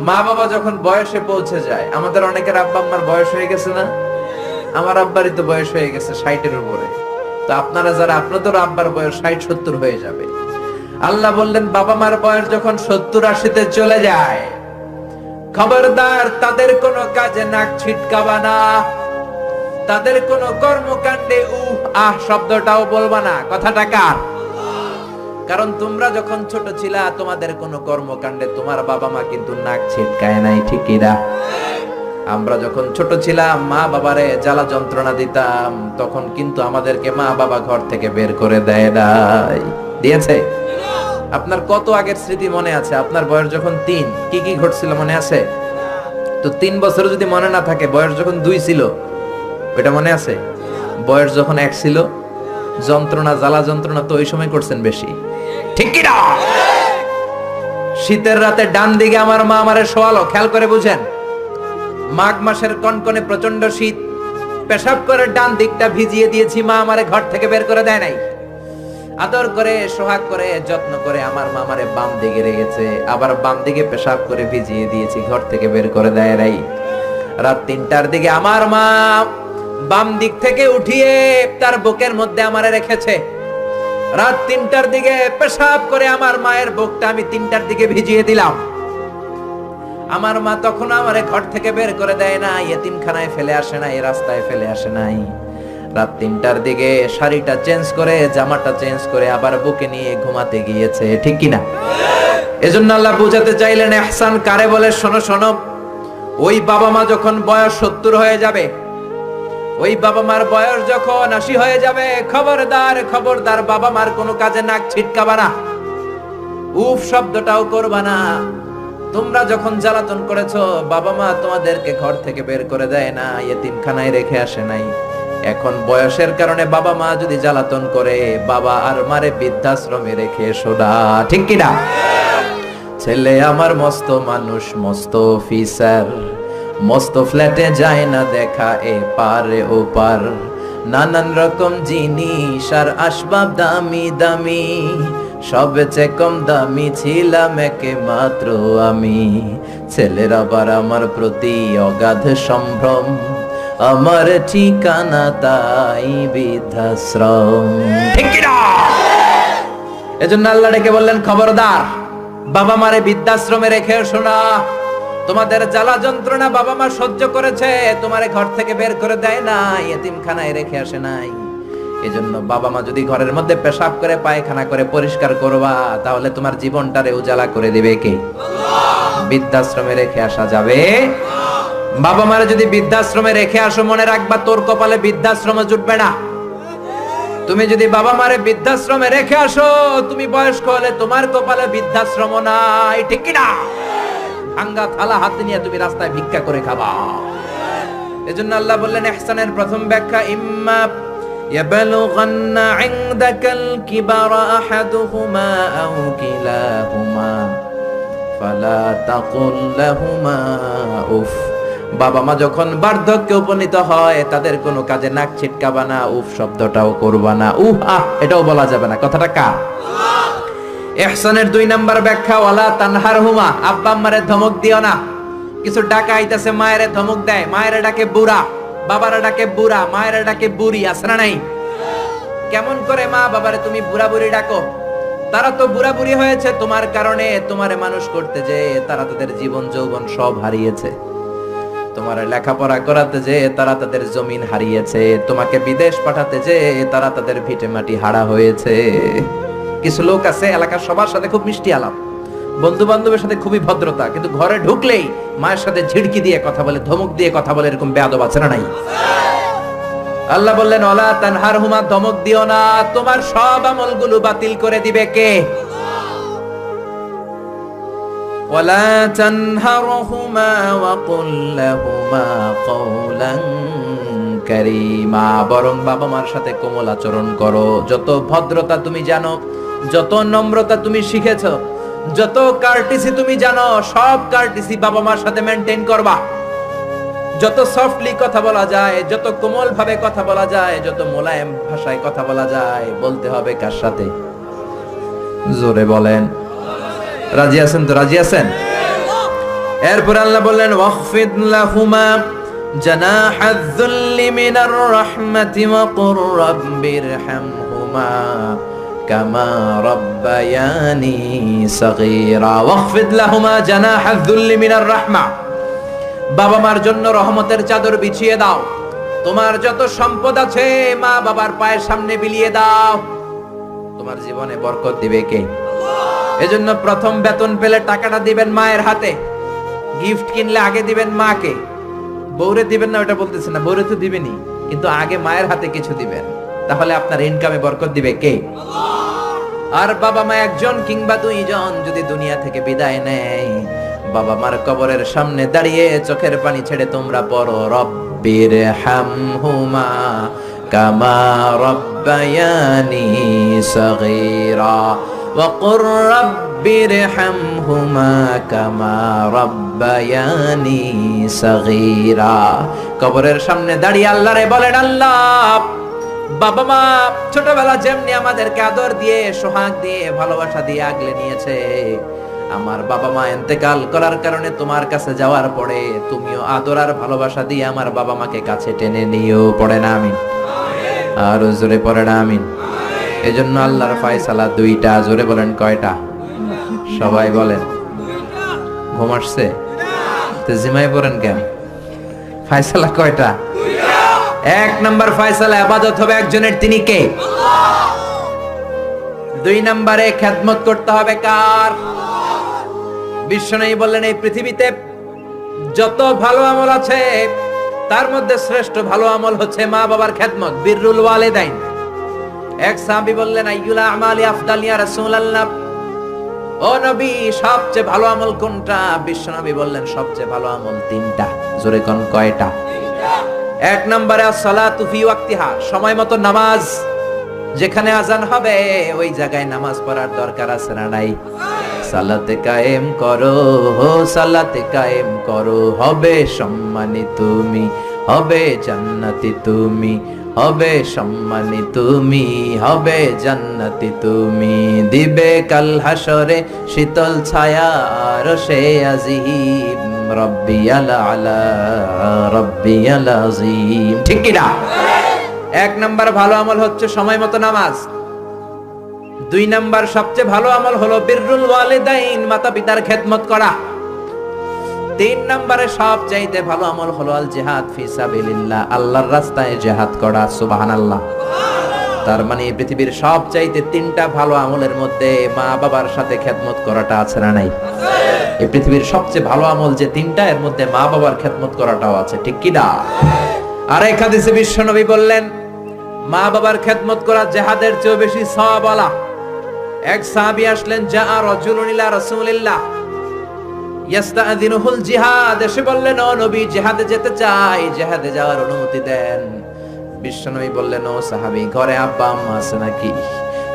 মা বাবা যখন বয়সে পৌঁছে যায়, আমাদের অনেকের আব্বা আম্মার বয়স হয়ে গেছে না? আমার আব্বারই তো বয়স হয়ে গেছে 60-এর উপরে। তো আপনারা যারা, আপনাদের আব্বার বয়স 60-70 হয়ে যাবে। আল্লাহ বললেন বাবা মার বয়স যখন 70-80-তে চলে যায়, খবরদার তাদের কোনো কাজে নাক ছিটকাবা না, তাদের কোনো কর্মকাণ্ডে আহ শব্দটাও বলবা না। কথাটা কার? কারণ তোমরা যখন ছোট ছিলা তোমাদের কোনো কর্মকাণ্ডে তোমার বাবা মা কিন্তু নাক ছিটকায় নাই, ঠিক না? আমরা যখন ছোট ছিলাম মা বাবারে জ্বালা যন্ত্রণা দিতাম, তখন কিন্তু আমাদেরকে মা বাবা ঘর থেকে বের করে দেয় নাই, দিয়েছে? আপনার কত আগের স্মৃতি মনে আছে? আপনার বয়স যখন 3 কি কি ঘটছিল মনে আছে? তো 3 বছর যদি মনে না থাকে, বয়স যখন 2 ছিল ওটা মনে আছে? বয়স যখন 1 ছিল, যন্ত্রণা জ্বালা যন্ত্রণা তো ওই সময় করছেন বেশি, ঠিক কি না? শীতের রাতে ডান দিকে আমার মা আমারে শোয়ালো, খেয়াল করে বুঝেন। মাঘ মাসের কনকনে প্রচন্ড শীত, পেশাব করে ডান দিকটা ভিজিয়ে দিয়েছি, মা আমারে ঘর থেকে বের করে দেয় নাই। আদর করে সোহাগ করে যত্ন করে আমার মামারে বাম দিকে রেখেছে, আবার বাম দিকে পেশাব করে ভিজিয়ে দিয়েছি, ঘর থেকে বের করে দেয় নাই। রাত 3টার দিকে আমার মা বাম দিক থেকে উঠিয়ে তার বুকের মধ্যে আমারে রেখেছে। রাত 3টার দিকে পেশাব করে আমার মায়ের বুকটা আমি 3টার দিকে ভিজিয়ে দিলাম। আমার মা তখন আমারে ঘর থেকে বের করে দেয় না, ইয়েতিমখানায় ফেলে আসে নাই, রাস্তায় ফেলে আসে নাই। রাত 3টার দিকে শাড়িটা চেঞ্জ করে, জামাটা চেঞ্জ করে আবার বুকে নিয়ে ঘুমাতে গিয়েছে, ঠিক কিনা? এজন্য আল্লাহ বুঝাতে চাইলেন ইহসান কারে বলে। শোনো শোনো, ওই বাবা মা যখন বয়স 70 হয়ে যাবে, ওই বাবা মার বয়স যখন 80 হয়ে যাবে, খবরদার খবরদার বাবা মার কোনো কাজে নাক ছিটকাবা না, উফ শব্দটাও করবা না। তোমরা যখন জ্বালাতন করেছো, বাবা মা তোমাদেরকে ঘর থেকে বের করে দেয় না, ইয়েতিমখানায় রেখে আসে নাই। এখন বয়সের কারণে বাবা মা যদি জ্বালাতন করে, বাবা আর মারে বৃদ্ধাশ্রমে রেখে এসো না, ঠিক কিনা? ছেলে আমার মস্ত মানুষ, মস্ত অফিসার, মস্ত ফ্ল্যাটে যায় না দেখা এ পারে ও পার, নানান রকম জিনিস আর আসবাব দামি দামি, সবচেয়ে কম দামি ছিলাম একে মাত্র আমি। ছেলের আবার আমার প্রতি অগাধ সম্ভ্রম, আমার ঠিকানা তাই বৃদ্ধাশ্রম, ঠিক কি না? এজন্য আল্লাহ ডেকে বললেন খবরদার বাবা মারে বৃদ্ধাশ্রমে রেখে এসো না। তোমাদের জ্বালা যন্ত্রণা বাবা মা সহ্য করেছে, তোমারে ঘর থেকে বের করে দেয় না, ইয়েতিমখানায় রেখে আসে নাই। এজন্য বাবা মা যদি ঘরের মধ্যে পেশাব করে পায়খানা করে পরিষ্কার করবা, তাহলে তোমার জীবনটারে উজালা করে দিবে কে? আল্লাহ। বৃদ্ধাশ্রমে রেখে আসা যাবে? বাবা মারে যদি বৃদ্ধাশ্রমে রেখে আসো, মনে রাখবা তোর কপালে বৃদ্ধাশ্রমে জুটবে না। তুমি যদি বাবা মারে বৃদ্ধাশ্রমে রেখে আসো, তুমি বয়স্ক হলে তোমার কপালে বৃদ্ধাশ্রম নাই, ঠিক কি না? ভাঙ্গা থালা হাতে নিয়ে তুমি রাস্তায় ভিক্ষা করে খাবা। এজন্য আল্লাহ বললেন ইহসানের প্রথম ব্যাখ্যা, ইম্মা ইয়াবলুগান্না ইনদাকাল কিবারা আহাদুহুমা আও কিলাহুমা ফালা তাকুল লাহুমা উফ। বাবা মা যখন বার্ধক্যে উপনীত হয়, তাদের কোনো কাজে নাক ছিটকাবা না, উফ শব্দটাও করবা না, উহ আহ এটাও বলা যাবে না। কথাটা কার? ইহসানের 2 নাম্বার ব্যাখ্যা, ওয়ালা তানহারহুমা, আব্বা আম্মারে ধমক দিও না। কিছু ডাকা আইতাছে, মায়েরে ধমক দেয়, মায়েরে ডাকে বুড়া, বাবারে ডাকে বুড়া, মায়েরে ডাকে বুড়ি, আছে না নাই? কেমন করে মা বাবারে তুমি বুড়া বুড়ি ডাকো? তারা তো বুড়া বুড়ি হয়েছে তোমার কারণে, তোমারে মানুষ করতে যে তারা তাদের জীবন যৌবন সব হারিয়েছে, তোমার লেখাপড়া করাতে যে তারা তাদের জমিন হারিয়েছে, তোমাকে বিদেশ পাঠাতে যে তারা তাদের ভিটে মাটি হারা হয়েছে। কিছু লোক আছে এলাকার সবার সাথে খুব মিষ্টি আলাপ, বন্ধু বান্ধবের সাথে খুবই ভদ্রতা, কিন্তু ঘরে ঢুকলেই মায়ের সাথে ঝিড়কি দিয়ে কথা বলে, ধমক দিয়ে কথা বলে, এরকম বেয়াদব আছে না নাই? আল্লাহ বললেন ওয়ালা তানহারহুমা, ধমক দিও না, তোমার সব আমলগুলো বাতিল করে দিবে কে? ওয়ালা তানহারহুমা ওয়া কুল লাহুমা কওলান কারীমা, বরং বাবা মার সাথে কোমল আচরণ করো। যত ভদ্রতা তুমি জানো, যত নম্রতা তুমি শিখেছো, যত কার্টিসি তুমি জানো, সব কার্টিসি বাবা মার সাথে মেইনটেইন করবা। যত সফটলি কথা বলা যায়, যত কোমল ভাবে কথা বলা যায়, যত মোলায়েম ভাষায় কথা বলা যায়, বলতে হবে কার সাথে? জোরে বলেন রাজি আছেন তো? রাজি আছেন? এরপর আল্লাহ বললেন ওয়াখফিদ লাহুমা জানাহায যুল্লি মিনার রাহমাতি ওয়া কুর রাব্বিরহামহুমা কামা রাব্বায়ানি সাগীরা। ওয়াখফিদ লাহুমা জানাহায যুল্লি মিনার রাহমা, বাবা মার জন্য রহমতের চাদর বিছিয়ে দাও। তোমার যত সম্পদ আছে মা বাবার পায়ের সামনে বিলিয়ে দাও, তোমার জীবনে বরকত দিবে কে? এজন্য প্রথম বেতন পেলে টাকাটা দিবেন মায়ের হাতে, গিফট কিনলে আগে দিবেন মাকে, বউরে দিবেন না ওটা বলতেছে না, বউরে তো দিবেনই, কিন্তু আগে মায়ের হাতে কিছু দিবেন, তাহলে আপনার ইনকামে বরকত দিবে কে? আর বাবা মা একজন কিংবা দুইজন যদি দুনিয়া থেকে বিদায় নেয়, বাবা মার কবরের সামনে দাঁড়িয়ে চোখের পানি ছেড়ে তোমরা পড়ো রব্বিরহামহুমা কামা রাব্বায়ানি সাগীরা ওয়া কুর রাব্বিরহামহুমা কামা রাব্বায়ানি সাগীরা। কবরের সামনে দাঁড়িয়ে আল্লাহরে বলেন, আল্লাহ বাবা মা ছোটবেলা যেমনি আমাদেরকে আদর দিয়ে, সোহাগ দিয়ে, ভালোবাসা দিয়ে আগলে নিয়েছে, আমার বাবা মা ইন্তেকাল করার কারণে তোমার কাছে যাওয়ার পরে তুমিও আদর আর ভালোবাসা দিয়ে আমার বাবা মাকে কাছে টেনে নিও। পড়ে না আমিন? আর জোরে পড়ে না আমিন? এজন্য আল্লাহর ফয়সালা দুইটা। জোরে বলেন কয়টা? সবাই বলেন। ঘুম আসছে তো জিমাই পড়েন কেন? ফয়সালা কয়টা? এক নাম্বার ফয়সালা ইবাদত হবে একজনের, তিনি কে? দুই নম্বরে খেদমত করতে হবে কার? বিশ্বনবী বললেন এই পৃথিবীতে যত ভালো আমল আছে তার মধ্যে শ্রেষ্ঠ ভালো আমল হচ্ছে মা বাবার খেদমত, বিররুল ওয়ালিদাইন। এক সাহাবী বললেন আইয়ুল আমালি আফদাল ইয়া রাসূলুল্লাহ, ও নবী সবচেয়ে ভালো আমল কোনটা? বিশ্বনবী বললেন সবচেয়ে ভালো আমল তিনটা। জোরে কোন কয়টা? এক নম্বরে as-সালাতু ফি ওয়াক্তিহা, সময় মতো নামাজ, যেখানে আজান হবে ওই জায়গায় নামাজ পড়ার দরকার আছে না নাই? সালাতে কায়েম করো, সালাতে কায়েম করো, হবে সম্মানী তুমি, হবে জান্নাতি তুমি, হবে সম্মানী তুমি, হবে জান্নাতি তুমি, দিবে কাল হাসরে শীতল ছায়া আরশে আজিম, রব্বিয়াল আলা রব্বিয়াল আযীম। ঠিক কি না? এক নাম্বার ভালো আমল হচ্ছে সময় মতো নামাজ। দুই নাম্বার সবচেয়ে ভালো আমল হলো বিররুল ওয়ালিদাইন, মাতা পিতার খেদমত করা। তিন নম্বরে সবচাইতে ভালো আমল হলো আল জিহাদ ফি সাবিলিল্লাহ, আল্লাহর রাস্তায় জিহাদ করা। সুবহানাল্লাহ। তার মানে এই পৃথিবীর সবচাইতে তিনটা ভালো আমলের মধ্যে মা বাবার সাথে খেদমত করাটা আছে না নাই? এই পৃথিবীর সবচেয়ে ভালো আমল যে তিনটা, এর মধ্যে মা বাবার খেদমত করাটাও আছে। ঠিক কি না? আর এক হাদিসে বিশ্বনবী বললেন মা বাবার খেদমত করা জিহাদের চেয়ে বেশি সওয়াবওয়ালা। এক সাহাবী আসলেন, জা রাজুলুন ইলা রাসূলিল্লাহ ইয়াস্তাযিনুহুল জিহাদ, এসে বললেন ও নবী জিহাদে যেতে চাই, জিহাদে যাওয়ার অনুমতি দেন। বিশ্বনবী বললেন ও সাহাবী ঘরে আব্বা আম্মা আছে নাকি?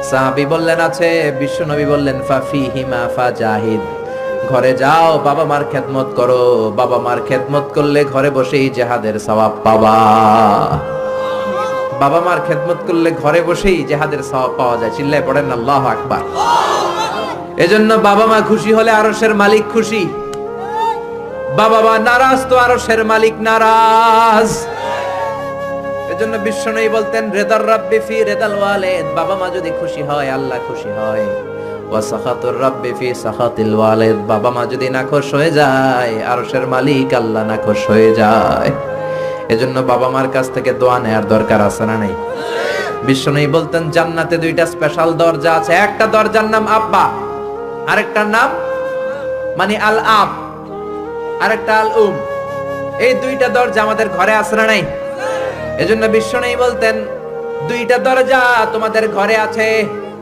সাহাবী বললেন আছে। বিশ্বনবী বললেন ফাফিহিমা ফাজাহিদ, ঘরে যাও বাবা মার খেদমত করো, বাবা মার খেদমত করলে ঘরে বসেই জিহাদের সওয়াব পাবা। বাবা মার খেদমত করলে ঘরে বসেই জিহাদের সওয়াব পাওয়া যায়। চিল্লায় পড়েন আল্লাহু আকবার। এজন্য বাবা মা খুশি হলে আরশের মালিক খুশি, বাবা মা নারাজ তো আরশের মালিক নারাজ। এজন্য বিশ্বনবী বলতেন রেদার রাব্বি ফি রেদাল ওয়ালিদ, বাবা মা যদি খুশি হয় আল্লাহ খুশি হয়। ওয়া সাখাতুর রাব্বি ফি সাখাতিল ওয়ালিদ, বাবা মা যদি নাখোশ হয়ে যায় আরশের মালিক আল্লাহ নাখোশ হয়ে যায়। এজন্য বাবা মার কাছ থেকে দোয়া নেয়ার দরকার আছে না নাই? বিশ্বনবী বলতেন জান্নাতে দুইটা স্পেশাল দরজা আছে, একটা দরজার নাম আব্বা, আরেকটার নাম মানে আল আব, আরেকটা আল উম। এই দুইটা দরজা আমাদের ঘরে আছে না নাই? এজন্য বিশ্বনবী বলতেন দুইটা দরজা তোমাদের ঘরে আছে,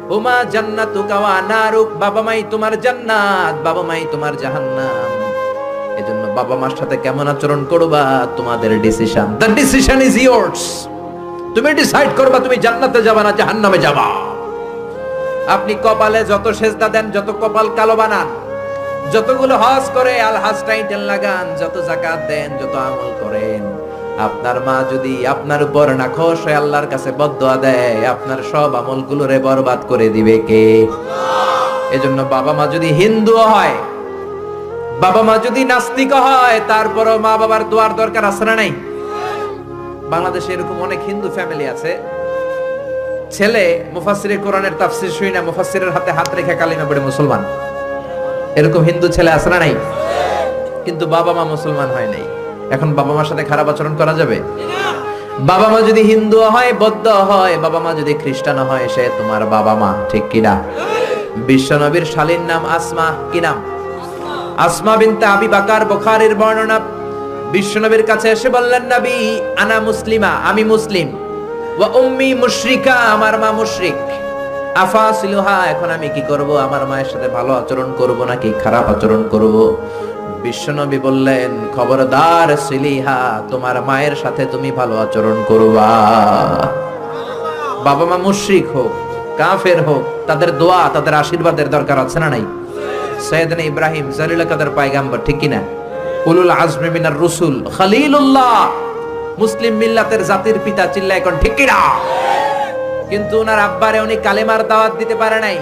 হুমা জান্নাতুকা ওয়া নারুক, বাবা মাই তোমার জান্নাত, বাবা মাই তোমার জাহান্নাম। এজন্য বাবা মার সাথে কেমন আচরণ করবা তোমাদের decision, the decision is years. তুমি ডিসাইড করবা তুমি জান্নাতে যাবা না জাহান্নামে যাবা। আপনি কপালে যত সেজদা দেন, যত কপাল কালো বানান, যতগুলো হজ করে আল হজ টাইটেল লাগান, যত যাকাত দেন, যত আমল করেন, আপনার মা যদি আপনার উপর নাখোশ হয়ে আল্লাহর কাছে বদদোয়া দেয়, আপনার সব আমলগুলোরে বরবাদ করে দিবে কে? এজন্য বাবা মা যদি হিন্দু হয়, বাবা মা যদি নাস্তিক হয়, তারপরও মা বাবার দোয়ার দরকার আছে না নাই? বাংলাদেশে এরকম অনেক হিন্দু ফ্যামিলি আছে, ছেলে মুফাসসিরে কোরআনের তাফসীর শুই না, মুফাসসিরের হাতে হাত রেখে কালিমা পড়ে মুসলমান। এরকম হিন্দু ছেলে আছে না নাই? কিন্তু বাবা মা মুসলমান হয় নাই। এখন বাবা মার সাথে খারাপ আচরণ করা যাবে? বাবা মা যদি হিন্দু হয়, বৌদ্ধ হয়, বাবা মা যদি খ্রিস্টান হয়, সে তোমার বাবা মা, ঠিক কিনা? বিশ্বনবীর শালীর নাম আসমা, কি নাম? আসমা বিনতে আবি বকর, বুখারীর বর্ণনা। বিশ্বনবীর কাছে এসে বললেন, নবী আনা মুসলিমা, আমি মুসলিম, ওয়া উম্মি মুশরিকা, আমার মা মুশরিক, আফাসিলুহা, এখন আমি কি করব? আমার মায়ের সাথে ভালো আচরণ করব নাকি খারাপ আচরণ করব? বিশ্বনবী বললেন, খবরদার সিলিহা, তোমার মায়ের সাথে তুমি ভালো আচরণ করবা। বাবা মা মুশরিক হোক, কাফের হোক, তাদের দোয়া, তাদের আশীর্বাদের দরকার আছে না নাই? সাইয়েদনা ইব্রাহিম জালিল কাদের পয়গম্বর, ঠিক কি না? উলুল আজমি মিনার রাসূল, খলিলুল্লাহ, মুসলিম মিল্লাতের জাতির পিতা, চিল্লায় কোন ঠিক কি না? কিন্তু ওনার আব্বারে উনি কালেমার দাওয়াত দিতে পারে নাই,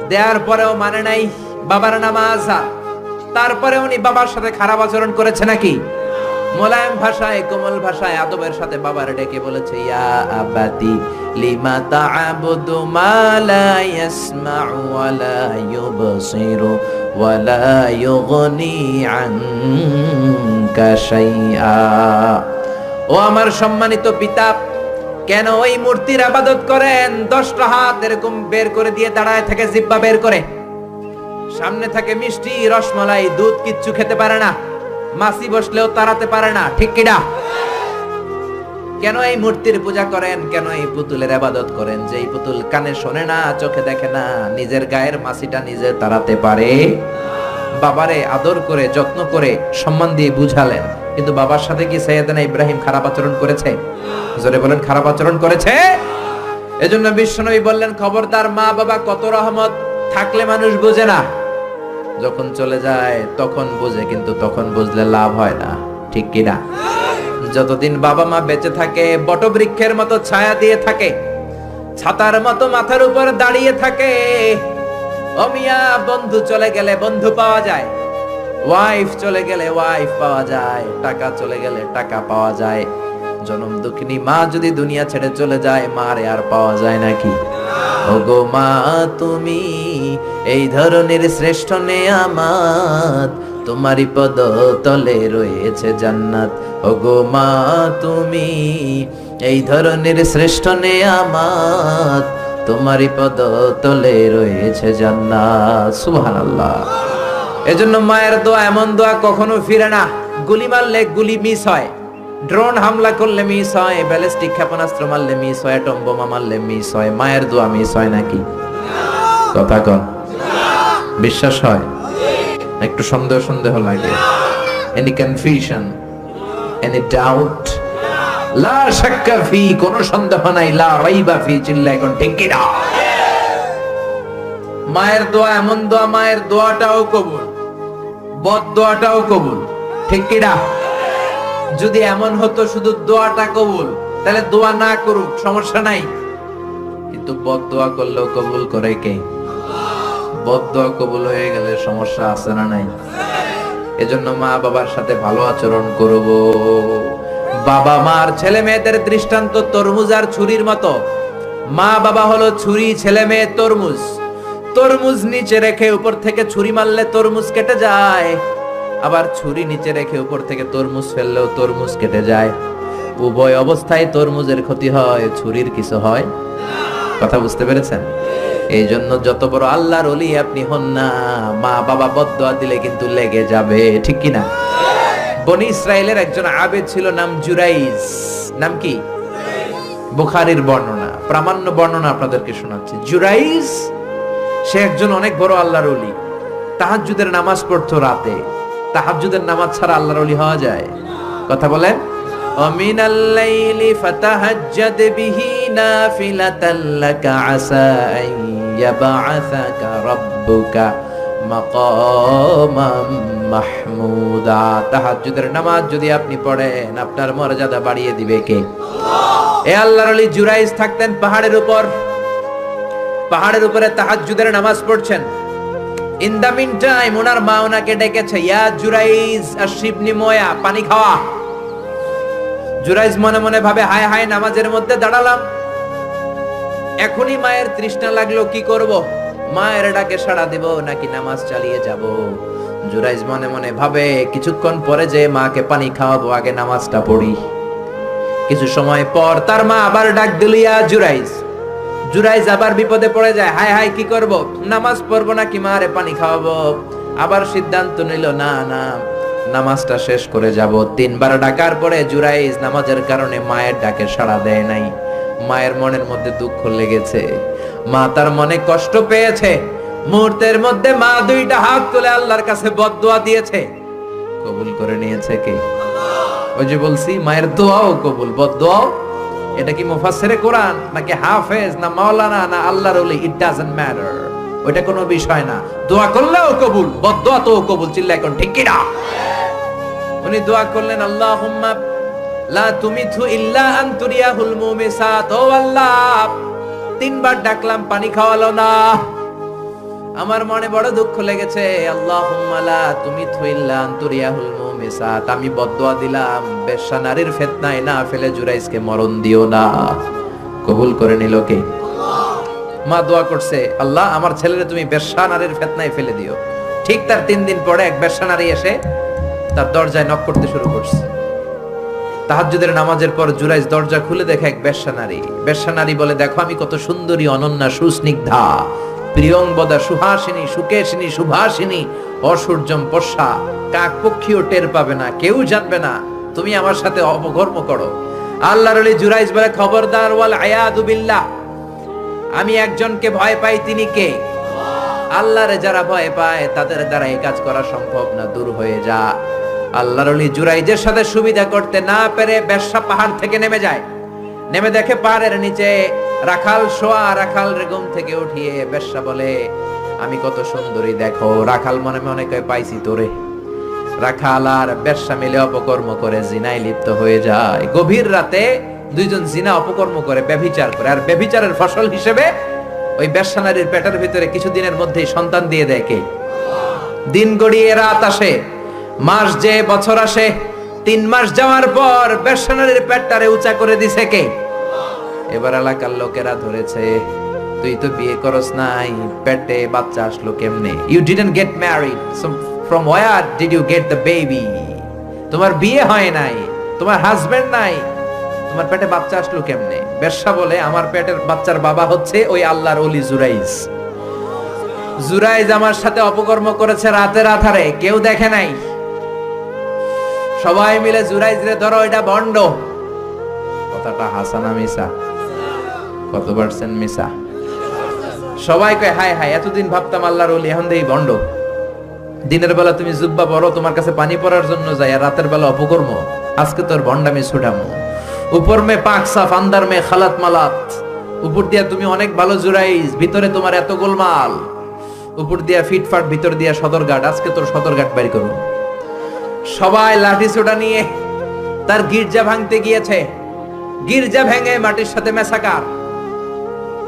দেওয়ার পরেও মানে নাই বাবার নাম আযা। তারপরে উনি বাবার সাথে খারাপ আচরণ করেছে নাকি? মোলায়েম ভাষায়, কোমল ভাষায়, আদবের সাথে বাবার ডেকে বলেছে, ইয়া আবাতি লিমা তা'বুদু মা লা ইয়াসমা'ু ওয়া লা ইউবসিরু ওয়া লা ইউগনি আনকা শাইআ। ও আমার সম্মানিত পিতা, কেন ওই মূর্তির ইবাদত করেন? 10টা হাত এরকম বের করে দিয়ে দাঁড়ায় থাকে, জিহ্বা বের করে, সামনে থাকে মিষ্টি, রসমালাই, দুধ, কিচ্ছু খেতে পারে না, মাছি বসলেও তাড়াতে পারে না, ঠিক কিনা? কেন এই মূর্তির পূজা করেন? কেন এই পুতুলের ইবাদত করেন? যে এই পুতুল কানে শোনে না, চোখে দেখে না, নিজের গায়ের মাছিটা নিজে তাড়াতে পারে? বাবারে আদর করে, যত্ন করে, সম্মান দিয়ে বুঝালেন, কিন্তু বাবার সাথে কি সাইয়েদনা ইব্রাহিম খারাপ আচরণ করেছে? জোরে বলেন, খারাপ আচরণ করেছে? এজন্য বিশ্বনবী বললেন, খবরদার, মা বাবা কত রহমত থাকলে মানুষ বোঝে না, যখন চলে যায় তখন বোঝে, কিন্তু তখন বুঝলে লাভ হয় না, ঠিক কিনা? যতদিন বাবা মা বেঁচে থাকে, বটবৃক্ষের মতো ছায়া দিয়ে থাকে, ছাতার মতো মাথার উপর দাঁড়িয়ে থাকে। ও মিয়া, বন্ধু চলে গেলে বন্ধু পাওয়া যায়, ওয়াইফ চলে গেলে ওয়াইফ পাওয়া যায়, টাকা চলে গেলে টাকা পাওয়া যায়। জনম দুঃখিনী মা যদি দুনিয়া ছেড়ে চলে যায়, মারে আর পাওয়া যায় নাকি? ওগো মা, তুমি এই ধরনের শ্রেষ্ঠ নেয়ামত, তোমারই পদ তলে রয়েছে জান্নাত। ওগো মা, তুমি এই ধরনের শ্রেষ্ঠ নেয়ামত, তোমারই পদ তলে রয়েছে জান্নাত। সুবহানাল্লাহ। এজন্য মায়ের দোয়া এমন দোয়া কখনো ফিরে না। গুলি মারলে গুলি মিস হয়, ড্রোন হামলা করলে মিস হয়, ব্যালিস্টিক ক্ষেপণাস্ত্র মারলে মিস হয়, অ্যাটম বোমা মারলে মিস হয়, মায়ের দোয়া মিস হয় নাকি? কথা কন, বিশ্বাস হয়? একটু সন্দেহ সন্দেহ লাগে? Any confusion, any doubt? লা শাক্কা ফি, কোনো সন্দেহ নাই, লা রাইবা ফি, চিল্লায় কোন ঠিক কি না? মায়ের দোয়া এমন দোয়া, মায়ের দোয়াটাও কবুল, বদ দোয়াটাও কবুল, ঠিক কি না? যদি এমন হতো শুধু দোয়াটা কবুল, তাহলে দোয়া না করুক সমস্যা নাই, কিন্তু বদ দোয়া করলেও কবুল করে কে? বদ দোয়া কবুল হয়ে গেলে সমস্যা আছে না নাই? এজন্য মা বাবার সাথে ভালো আচরণ করব। বাবা মার ছেলে মেয়েদের দৃষ্টান্ত তরমুজ আর ছুরির মতো। মা বাবা হলো ছুরি, ছেলে মেয়ে তরমুজ। তরমুজ নিচে রেখে উপর থেকে ছুরি মারলে তরমুজ কেটে যায়, আবার ছুরি নিচে রেখে উপর থেকে তরমুজ ফেললেও তরমুজ কেটে যায়। উভয় অবস্থায় তরমুজের ক্ষতি হয়, ছুরির কিছু হয়। কথা বুঝতে পেরেছেন? এই জন্য যত বড় আল্লাহর ওলি আপনি হন না, মা বাবা বদদোয়া দিলে কিন্তু লেগে যাবে, ঠিক কি না? বনি ইসরায়েলের একজন আবেদ ছিল, নাম জুরাইজ। নাম কি? বুখারীর বর্ণনা, প্রামাণ্য বর্ণনা আপনাদেরকে শোনাচ্ছি। জুরাইজ সে একজন অনেক বড় আল্লাহর ওলি। তাহাজ্জুদের নামাজ পড়তো রাতে। তাহাজ্জুদের নামাজ ছাড়া আল্লাহর ওলি হওয়া যায়? কথা বলেন। ওমিনাল লাইলি ফাতাহাজ্জাদ বিহি নাফিলাতাল লাকা আসা আন ইয়াবআসাকা রাব্বুকা মাকামাম মাহমুদা। তাহাজ্জুদের নামাজ যদি আপনি পড়েন, আপনার মর্যাদা বাড়িয়ে দিবে কে? আল্লাহ। এ আল্লাহর ওলি জুরাইজ থাকতেন পাহাড়ের উপর। পাহাড়ের উপরে তাহাজ্জুদের নামাজ পড়ছেন। ইন দা মিন টাইম ওনার মা ওনাকে ডেকেছে, ইয়া জুরাইজ আশরিবনি ময়া, পানি খাওয়া। জুরাইজ মনে মনে ভাবে, হায় হায়, নামাজের মধ্যে দাঁড়ালাম, এখনই মায়ের তৃষ্ণা লাগলো, কি করব? মায়ের ডাকে সাড়া দেব নাকি নামাজ চালিয়ে যাব? জুরাইজ মনে মনে ভাবে, কিছুক্ষণ পরে যে মাকে পানি খাওয়াবো, আগে নামাজটা পড়ি। কিছু সময় পর তার মা আবার ডাক দিল, ইয়া জুরাইজ। জুরাইজ আবার বিপদে পড়ে যায়, হায় হায়, কি করব? নামাজ পড়বো নাকি মারে পানি খাওয়াবো? আবার সিদ্ধান্ত নিল, না না, নামাজটা শেষ করে যাব। 3 বার ডাকার পরে জুরাইজ নামাজের কারণে মায়ের ডাকে সাড়া দেয় নাই। মায়ের মনের মধ্যে দুঃখ লেগেছে, মা তার মনে কষ্ট পেয়েছে। মুহূর্তের মধ্যে মা 2টা হাত তুলে আল্লাহর কাছে বদদোয়া দিয়েছে। কবুল করে নিয়েছে কে? ওই যে বলছি, মায়ের দোয়াও কবুল, বদদোয়াও। এটা কি মুফাসসিরে কোরআন নাকি হাফেজ না মাওলানা না আল্লাহর ওলি, ইট ডাজন্ট ম্যাটার। ওটা কোনো বিষয় না। দোয়া করলেও কবুল, বদদোয়া তো কবুল। চিল্লা এখন ঠিক কি না? উনি দোয়া করলেন, আল্লাহুম্মা লা তুমিথু ইল্লা আন তুরিয়াহুল মুমিসাত। ও আল্লাহ, 3 বার ডাকলাম, পানি খাওয়ালো না, আমার মনে বড় দুঃখ লেগেছে। আল্লাহুম্মা লা তুমিথু ইল্লা আন তুরিয়াহুল মুমিসাত, আমি বদদোয়া দিলাম, বেশ্যা নারীর ফিতনায় না ফেলে জুরাইজকে মরণ দিও না। কবুল করে নিল কে? মা দোয়া করছে, আল্লাহ, আমার ছেলেরে তুমি বেশ্যা নারীর ফিতনায় ফেলে দিও। ঠিক তার 3 দিন পরে এক বেশ্যা নারী এসে তার দরজায় নক করতে শুরু করছে। তাহাজ্জুদের নামাজের পর জুরাইজ দরজা খুলে দেখে এক বেশ্যা নারী। বেশ্যা নারী বলে, দেখো আমি কত সুন্দরী, অনন্যা, সুস্নিগ্ধা, প্রিয়ংবদা, সুহাসিনী, সুকেশিনী, সুভাসিনী, অসূর্যম পশা, কাক পক্ষীও টের পাবে না, কেউ জানবে না তুমি আমার সাথে অপকর্ম করো। আল্লাহর ওলি জুরাইজ বলে, খবরদার, ওয়াল আয়াদু বিল্লাহ, আমি একজনকে ভয় পাই, তিনি কে? আল্লাহরে যারা ভয় পায় তাদের দ্বারা এই কাজ করা সম্ভব না, দূর হয়ে যা। আল্লাহর ওলি জুরাইজের সাথে সুবিধা করতে না পেরে বেশ্যা পাহাড় থেকে নেমে যায়। নেমে দেখে পাহাড়ের নিচে রাখাল শোয়া। রাখাল ঘুম থেকে উঠিয়ে বেশ্যা বলে, আমি কত সুন্দরী দেখো। রাখাল মনে মনে কয়, পাইছি তোরে। রাখাল আর বেশ্যা মিলে অপকর্ম করে জিনায় লিপ্ত হয়ে যায়। গভীর রাতে 2 জন জিনা অপকর্ম করে, ব্যভিচার করে। আর ব্যভিচারের ফসল হিসেবে ওই বেশ্যা নারীর পেটের ভিতরে কিছুদিনের মধ্যেই সন্তান দিয়ে দেয় কে? দিন গড়িয়ে রাত আসে, মাস যে বছর আসে। 3 মাস যাওয়ার পর বেশ্যা নারীর পেটটারে উঁচা করে দিছে কে? এবার এলাকার লোকেরা ধরেছে, তুই তো বিয়ে করস নাই, পেটে বাচ্চা আসলো কেমনে? You didn't get married, so from where did you get the baby? তোমার বিয়ে হয় নাই, তোমার হাজবেন্ড নাই, তোমার পেটে বাচ্চা আসলো কেমনে? বেশ্যা বলে, আমার পেটের বাচ্চার বাবা হচ্ছে ওই আল্লাহর ওলি জুরাইজ। জুরাইজ আমার সাথে অপকর্ম করেছে রাতের আধারে, কেউ দেখে নাই। সবাই মিলে জুরাইজ রে ধরো, এটা ভণ্ড। কথাটা হাসানা মিসা? কত পার্সেন্ট মিসা? সবাই কয়, হায় হায়, এতদিন ভাবতাম আল্লাহর ওলি, এখন দেই ভণ্ড। দিনের বেলা তুমি জুব্বা পরো, তোমার কাছে পানি পড়ার জন্য যাই, আর রাতের বেলা অপকর্ম। আজকে তোর ভণ্ডামি ছুটামো। উপর মে পাক সাফ, আন্দার মে খালাত মালাত। উপর দিয়া তুমি অনেক ভালো জুরাইজ, ভিতরে তোমার এত গোলমাল। উপর দিয়া ফিটফাট, ভিতর দিয়া সদরঘাট। আজকে তোর সদরঘাট বাইর করো। সবাই লাঠি সোটা নিয়ে তার গির্জা ভাঙতে গিয়েছে। গির্জা ভেঙে মাটির সাথে মেসাকার।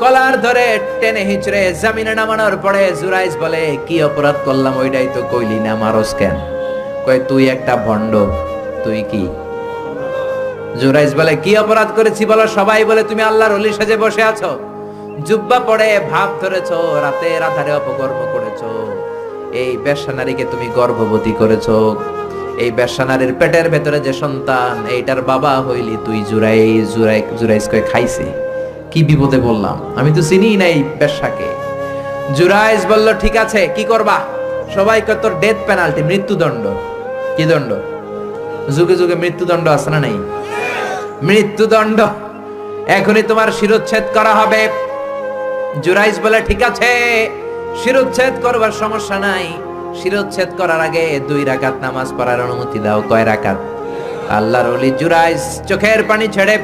কলার ধরে টেনে হিচড়ে জমিনে নামানোর পরে জুরাইজ বলে, কি অপরাধ করলাম ওইটাই তো কইলি না, মারস কেন? কয়, তুই একটা ভণ্ড। তুই কি? জুরাইজ বলে, কি অপরাধ করেছি বলো? সবাই বলে তুমি আল্লাহর ওলি সেজে বসে আছো, জুব্বা পরে ভাব ধরেছো, রাতের আধারে অপকর্ম করেছো, এই বেশ্যা নারীকে তুমি গর্ভবতী করেছো, এই বেশ্যা নারীর পেটের ভেতরে যে সন্তান এইটার বাবা হইলি তুই। জুরাইজ কয়ে খাইছে, কি বিপদে বললাম, আমি তো চিনি নাই বেশ্যাকে। জুরাইজ বলল ঠিক আছে কি করবা? সবাইকে তোর ডেথ পেনাল্টি, মৃত্যুদণ্ড। কি দণ্ড? যুগে যুগে মৃত্যুদণ্ড আছে না নাই? মৃত্যুদণ্ড, এখনই তোমার শিরোচ্ছেদ করা হবে। জুরাইজ বলে ঠিক আছে, শিরোচ্ছেদ করবার সমস্যা নাই, শিরোচ্ছেদ করার আগে 2 রাকাত নামাজ পড়ার অনুমতি দাও। কয় রাকাত? আল্লাহর ওলি জুরাইজ চোখের পানি ছেড়ে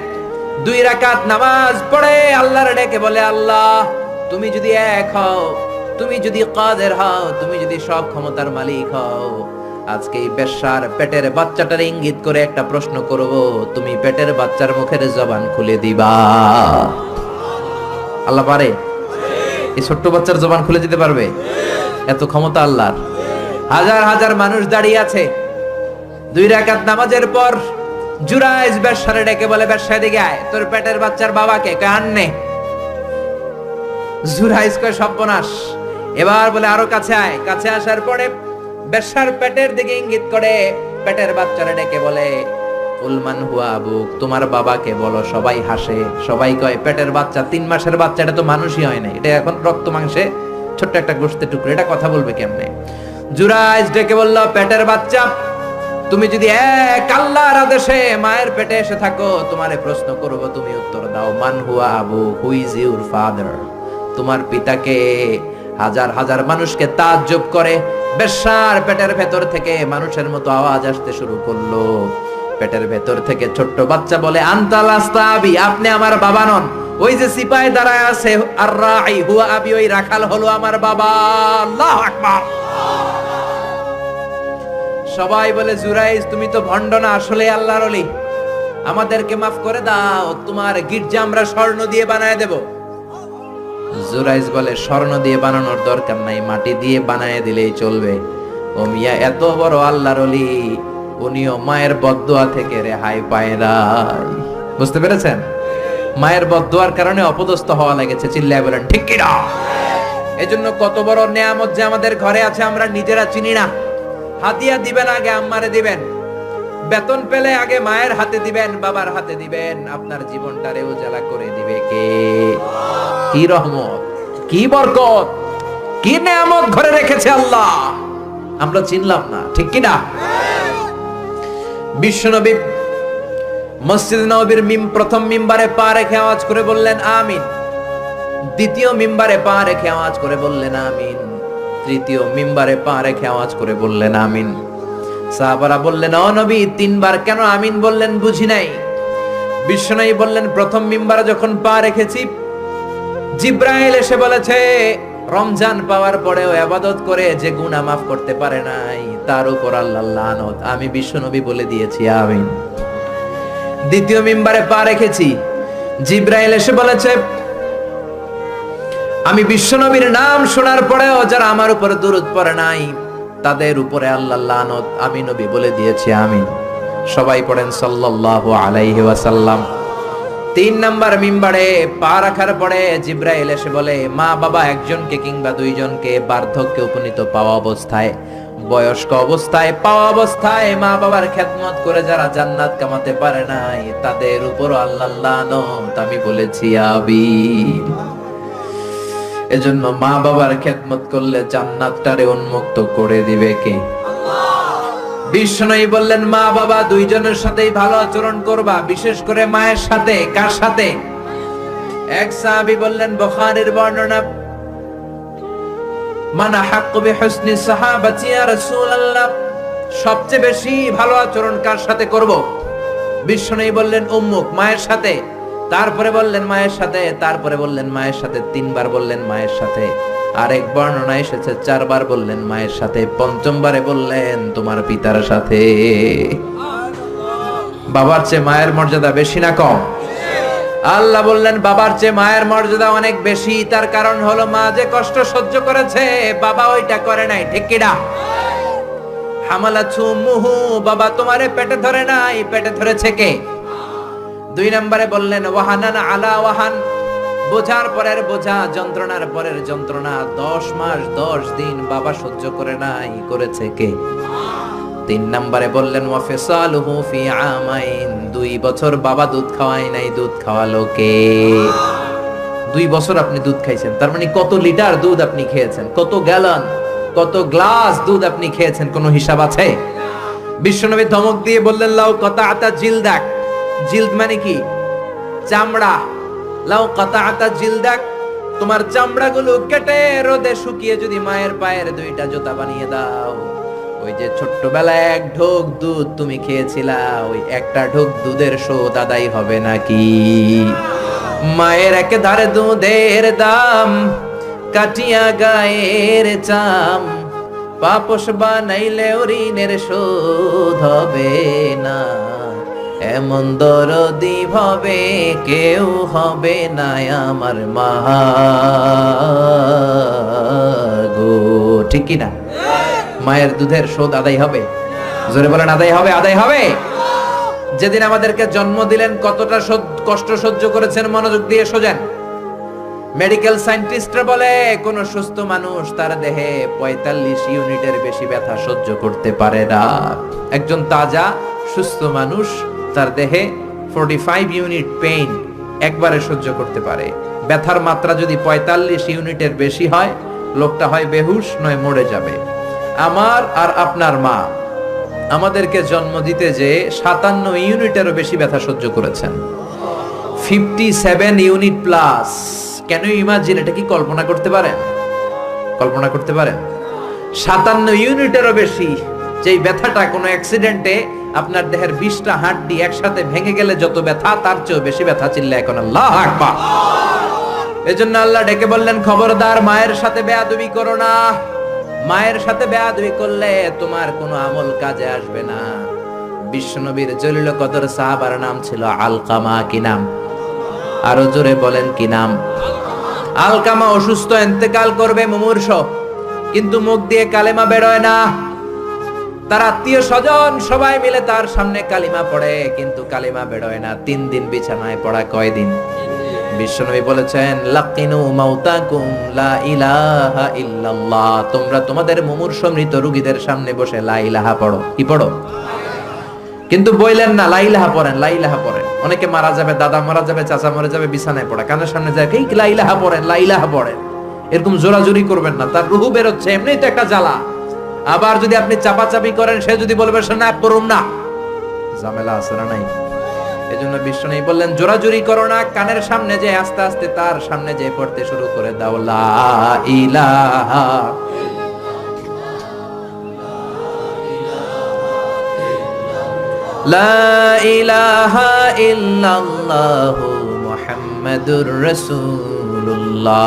2 রাকাত নামাজ পড়ে আল্লাহর ডেকে বলে, আল্লাহ তুমি যদি এক হও, তুমি যদি কাদের হও, তুমি যদি সব ক্ষমতার মালিক হও, আজকে এই বেশ্যার পেটের বাচ্চাটার ইঙ্গিত করে একটা প্রশ্ন করব, তুমি পেটের বাচ্চার মুখের জবান খুলে দিবা। আল্লাহ পারে? এই ছোট্ট বাচ্চার জবান খুলে দিতে পারবে? এত ক্ষমতা আল্লাহর। হাজার হাজার মানুষ দাঁড়িয়ে আছে। 2 রাকাত নামাজের পর জুরাইজ বেশ্যারে ডেকে বলে, বেশ্যা দিকে আয়, তোর পেটের বাচ্চার বাবাকে। কয় আননে। জুরাইজ কয় সর্বনাশ। এবার বলে আরো কাছে আয়। কাছে আসার পরে বেশ্যার পেটের দিকে ইঙ্গিত করে পেটের বাচ্চারে ডেকে বলে, উলমান হুয়া আবুক, তোমার বাবাকে বলো। সবাই হাসে, সবাই কয় পেটের বাচ্চা, 3 মাসের বাচ্চা, এটা তো মানুষই হয় না, এটা এখন রক্ত মাংসে ছোট্ট একটা গোশতের টুকরো, এটা কথা বলবে কেমনে? জুরাইজ ডেকে বলল, পেটের বাচ্চা, তুমি যদি এক আল্লাহর আদেশে মায়ের পেটে এসে থাকো, তোমারে প্রশ্ন করব, তুমি উত্তর দাও। মান হুয়া Abu, who is your father? তোমার পিতাকে? হাজার হাজার মানুষকে তাজ্জব করে বেশ্যার পেটের ভেতর থেকে মানুষের মতো আওয়াজ আসতে শুরু করলো। পেটের ভেতর থেকে ছোট্ট বাচ্চা বলে, আনতাল আস্তাবি, আপনি আমার বাবা নন। ওই যে সিপাহি দাঁড়ায় আছে, আর রাই হুয়া আবি, ওই রাখাল হলো আমার বাবা। আল্লাহু আকবার। সবাই বলে, জুরাইজ তুমি তো ভণ্ড না, আসলে আল্লাহর ওলি, আমাদেরকে মাফ করে দাও, তোমার গির্জা আমরা স্বর্ণ দিয়ে বানায় দেব। জুরাইজ বলে, স্বর্ণ দিয়ে বানানোর দরকার নাই, মাটি দিয়ে বানায় দিলেই চলবে। ও মিয়া, এত বড় আল্লাহর ওলি, উনিও মায়ের বদদোয়া থেকে রেহাই পায় নাই। বুঝতে পেরেছেন? মায়ের বদদোয়ার কারণে অপদস্থ হওয়া লেগেছে। চিল্লায় বলেন ঠিক কি না? এজন্য কত বড় নেয়ামত যে আমাদের ঘরে আছে আমরা নিজেরা চিনি না। হাদিয়া দিবেন আগে আম্মারে দিবেন, বেতন পেলে আগে মায়ের হাতে দিবেন, বাবার হাতে দিবেন, আপনার জীবনটারে উজালা করে দিবে কে? কি রহমত, কি বরকত, কি নেয়ামত ঘরে রেখেছে আল্লাহ, আমরা চিনলাম না। ঠিক কি না? বিশ্বনবী মসজিদ নববীর প্রথম মিম্বারে পা রেখে আওয়াজ করে বললেন আমিন। দ্বিতীয় মিম্বারে পা রেখে আওয়াজ করে বললেন আমিন। তৃতীয় মিম্বারে পা রেখে আওয়াজ করে বললেন আমিন। সাহাবারা বললেন, ও নবী, 3 বার কেন আমিন বললেন বুঝি নাই। বিশ্বনবী বললেন, প্রথম মিম্বারে যখন পা রেখেছি, জিব্রাইল এসে বলেছে, রমজান পাওয়ার পরেও ইবাদত করে যে গুনাহ মাফ করতে পারে নাই, তার উপর আল্লাহর লানত। আমি বিশ্বনবী বলে দিয়েছি আমিন। দ্বিতীয় মিম্বারে পা রেখেছি, জিব্রাইল এসে বলেছে, আমি বিশ্বনবীর নাম শোনার পরেও যারা আমার উপরে দুরূদ পড়ে নাই, তাদের উপরে আল্লাহর লানত। আমি নবী বলে দিয়েছি আমিন। সবাই পড়েন সাল্লাল্লাহু আলাইহি ওয়াসাল্লাম। 3 নাম্বার মিম্বারে পা রাখার পরে জিব্রাইল এসে বলে, মা বাবা একজনকে কিংবা 2 জনকে বার্ধক্যে উপনীত পাওয়া অবস্থায়, বয়স্ক অবস্থায়, পাওয়া অবস্থায় মা বাবার খেদমত করে যারা জান্নাত কামাতে পারে নাই, তাদের উপর আল্লাহর লানত। আমি বলেছি আমিন। এজন্য মা বাবার খেদমত করলে জান্নাতটারে উন্মুক্ত করে দিবে কে? বিষ্ণুই বললেন, মা বাবা 2 জনের সাথেই ভালো আচরণ করবা, বিশেষ করে মায়ের সাথে। কার সাথে? এক সাহাবী বললেন, বুখারীর বর্ণনা, মান হাক্কু বিহুসনি সাহাবাতি ইয়া রাসূলুল্লাহ, সবচেয়ে বেশি ভালো আচরণ কার সাথে করব? বিষ্ণুই বললেন, উম্মুক, মায়ের সাথে। তারপরে বললেন মায়ের সাথে, তারপরে বললেন মায়ের সাথে, 3 বার বললেন মায়ের সাথে। আরেক বর্ণনা এসেছে 4 বার বললেন মায়ের সাথে, 5ম বারে বললেন তোমার পিতার সাথে। বাবার চেয়ে মায়ের মর্যাদা বেশি না কম? আল্লাহ বললেন বাবার চেয়ে মায়ের মর্যাদা অনেক বেশি। তার কারণ হলো মা যে কষ্ট সহ্য করেছে, বাবা ওইটা করে নাই। ঠিক কি না? হামালাতু উম্মুহু, বাবা তোমারে পেটে ধরে নাই, পেটে ধরেছে কে? 2 নম্বরে বললেন ওয়াহানান আলা ওয়াহান, বোঝার পরের বোঝা, যন্ত্রণার পরের যন্ত্রণা, 10 মাস 10 দিন বাবা সহ্য করে নাই, করেছে কে? 3 নম্বরে বললেন ওয়াফিসালুহু ফি আমাইন, 2 বছর বাবা দুধ খাওয়ায় নাই, দুধ খাওয়ালো কে? 2 বছর আপনি দুধ খাইছেন, তার মানে কত লিটার দুধ আপনি খেয়েছেন, কত গ্যালন, কত গ্লাস দুধ আপনি খেয়েছেন, কোনো হিসাব আছে? বিশ্বনবী ধমক দিয়ে বললেন লাউ কাতাআতা জিলদাক, জিলদ মানে কি? চামড়া। লাউ কাতাআতা জিলদাক, তোমার চামড়াগুলো কেটে রোদে শুকিয়ে যদি মায়ের পায়ের 2টা জুতা বানিয়ে দাও, ওই যে ছোট্টবেলায় 1 ঢোক দুধ তুমি খেয়েছিলা, ওই একটা ঢোক দুধের শোধ আদায় হবে নাকি? মায়ের একেধারে দুধের দাম, কাটিয়া গায়ের চাম, পাপস বানাইলে ঋণের শোধ হবে না, এমন দরদি ভাবে কেউ হবে না আমার মা গো। ঠিক কি না? মায়ের দুধের শোধ আদায় হবে? জোরে বলেন আদায় হবে, আদায় হবে। যেদিন আমাদেরকে জন্ম দিলেন কতটা কষ্ট সহ্য করেছেন, মনোযোগ দিয়ে শোনেন। মেডিকেল সায়েন্টিস্টরা বলে কোন সুস্থ মানুষ তার দেহে 45 ইউনিটের বেশি ব্যথা সহ্য করতে পারে না। একজন তাজা সুস্থ মানুষ তার দেহে 45 ইউনিট পেইন একবারে সহ্য করতে পারে। ব্যথার মাত্রা যদি 45 ইউনিটের বেশি হয়, লোকটা হয় বেহুশ নয় মরে যাবে। আমার আর আপনার মা আমাদেরকে জন্ম দিতে যে 57 ইউনিটেরও বেশি ব্যথা সহ্য করেছেন, 57 ইউনিট প্লাস। কেন ইমাজিন, এটা কি কল্পনা করতে পারেন? কল্পনা করতে পারেন? 57 ইউনিটেরও বেশি, যেই ব্যথাটা কোনো অ্যাক্সিডেন্টে আপনার দেহের 20টা হাড্ডি একসাথে ভেঙে গেলে যত ব্যথা, তার চেয়েও বেশি ব্যথা। চিল্লা এখন আল্লাহু আকবার। এজন্য আল্লাহ ডেকে বললেন খবরদার মায়ের সাথে বেয়াদবি করো না। মায়ের সাথে বেয়াদবি করলে তোমার কোনো আমল কাজে আসবে না। বিশ্বনবীর জলিল কদর সাহাবার নাম ছিল আলকামা। কি নাম? আরো জোরে বলেন কি নাম? আলকামা অসুস্থ, ইন্তেকাল করবে, মুমূর্ষ, কিন্তু মুখ দিয়ে কালেমা বেরোয় না। তার আত্মীয় স্বজন সবাই মিলে তার সামনে কালিমা পড়ে, কিন্তু কালিমা বেরোয় না। 3 দিন বিছানায় পড়া। কয়দিন? বিশ্বনবী বলেছেন লাকিনু মাউতাকুম লা ইলাহা ইল্লাল্লাহ, তোমরা তোমাদের মুমূর্ষ মৃত রোগীদের সামনে বসে লা ইলাহা পড়ো। কি পড়ো? কিন্তু বললেন না লা ইলাহা পড়েন, লা ইলাহা পড়েন। অনেকে মারা যাবে, দাদা মারা যাবে, চাচা মরে যাবে, বিছানায় পড়া, কানের সামনে যায় কি লা ইলাহা পড়েন, লা ইলাহা পড়েন। এরকম জোরাজুরি করবেন না, তার রূহ বেরোচ্ছে, এমনিই তো একটা জ্বালা। আবার যদি আপনি চাপাচাপি করেন, সে যদি বলবে না পড়ুন না, ঝামেলা আছে না নাই? এজন্য বিশ্বনবী বললেন জোরাজুরি করো না, কানের সামনে যে আস্তে আস্তে তার সামনে যে পড়তে শুরু করে দাও লা ইলাহা লা ইলাহা ইল্লাল্লাহু মুহাম্মাদুর রাসূলুল্লাহ।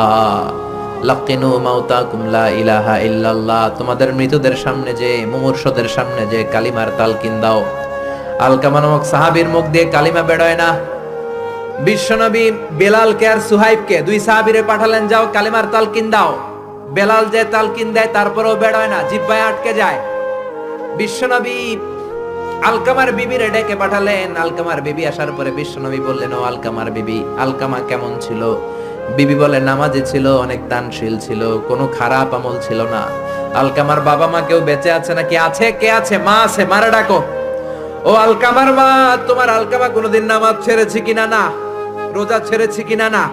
লাকিনু মাউতাকুম লা ইলাহা ইল্লাল্লাহ, তোমাদের মৃতদের সামনে যে, মুমূর্ষদের সামনে যে কালিমার তালকিন দাও। আলকামা নামক সাহাবীর মুখ দিয়ে কালিমা বেরোয় না। বিশ্বনবী বেলালকে আর সুহাইবকে, 2 সাহাবীরে পাঠালেন, যাও কালিমার তালকিন দাও। বেলাল যে তালকিন দেয় তারপরেও বেরোয় না, জিহ্বায় আটকে যায়। বিশ্বনবী আলকামার বিবিরে ডেকে পাঠালেন। আলকামার বিবি আসার পরে বিশ্বনবী বললেন ও আলকামার বিবি, আলকামা কেমন ছিল? বিবি বলে নামাজি ছিল, অনেক দানশীল ছিল, কোনো খারাপ আমল ছিল না। আলকামার বাবা মা কেউ বেঁচে আছে নাকি? আছে। কে আছে? মা আছে, মারা ডাকো। ও আলকামার মা, তোমার আলকামা কোনোদিন নামাজ ছেড়েছে কিনা? না। রোজা ছেড়েছে কিনা? না।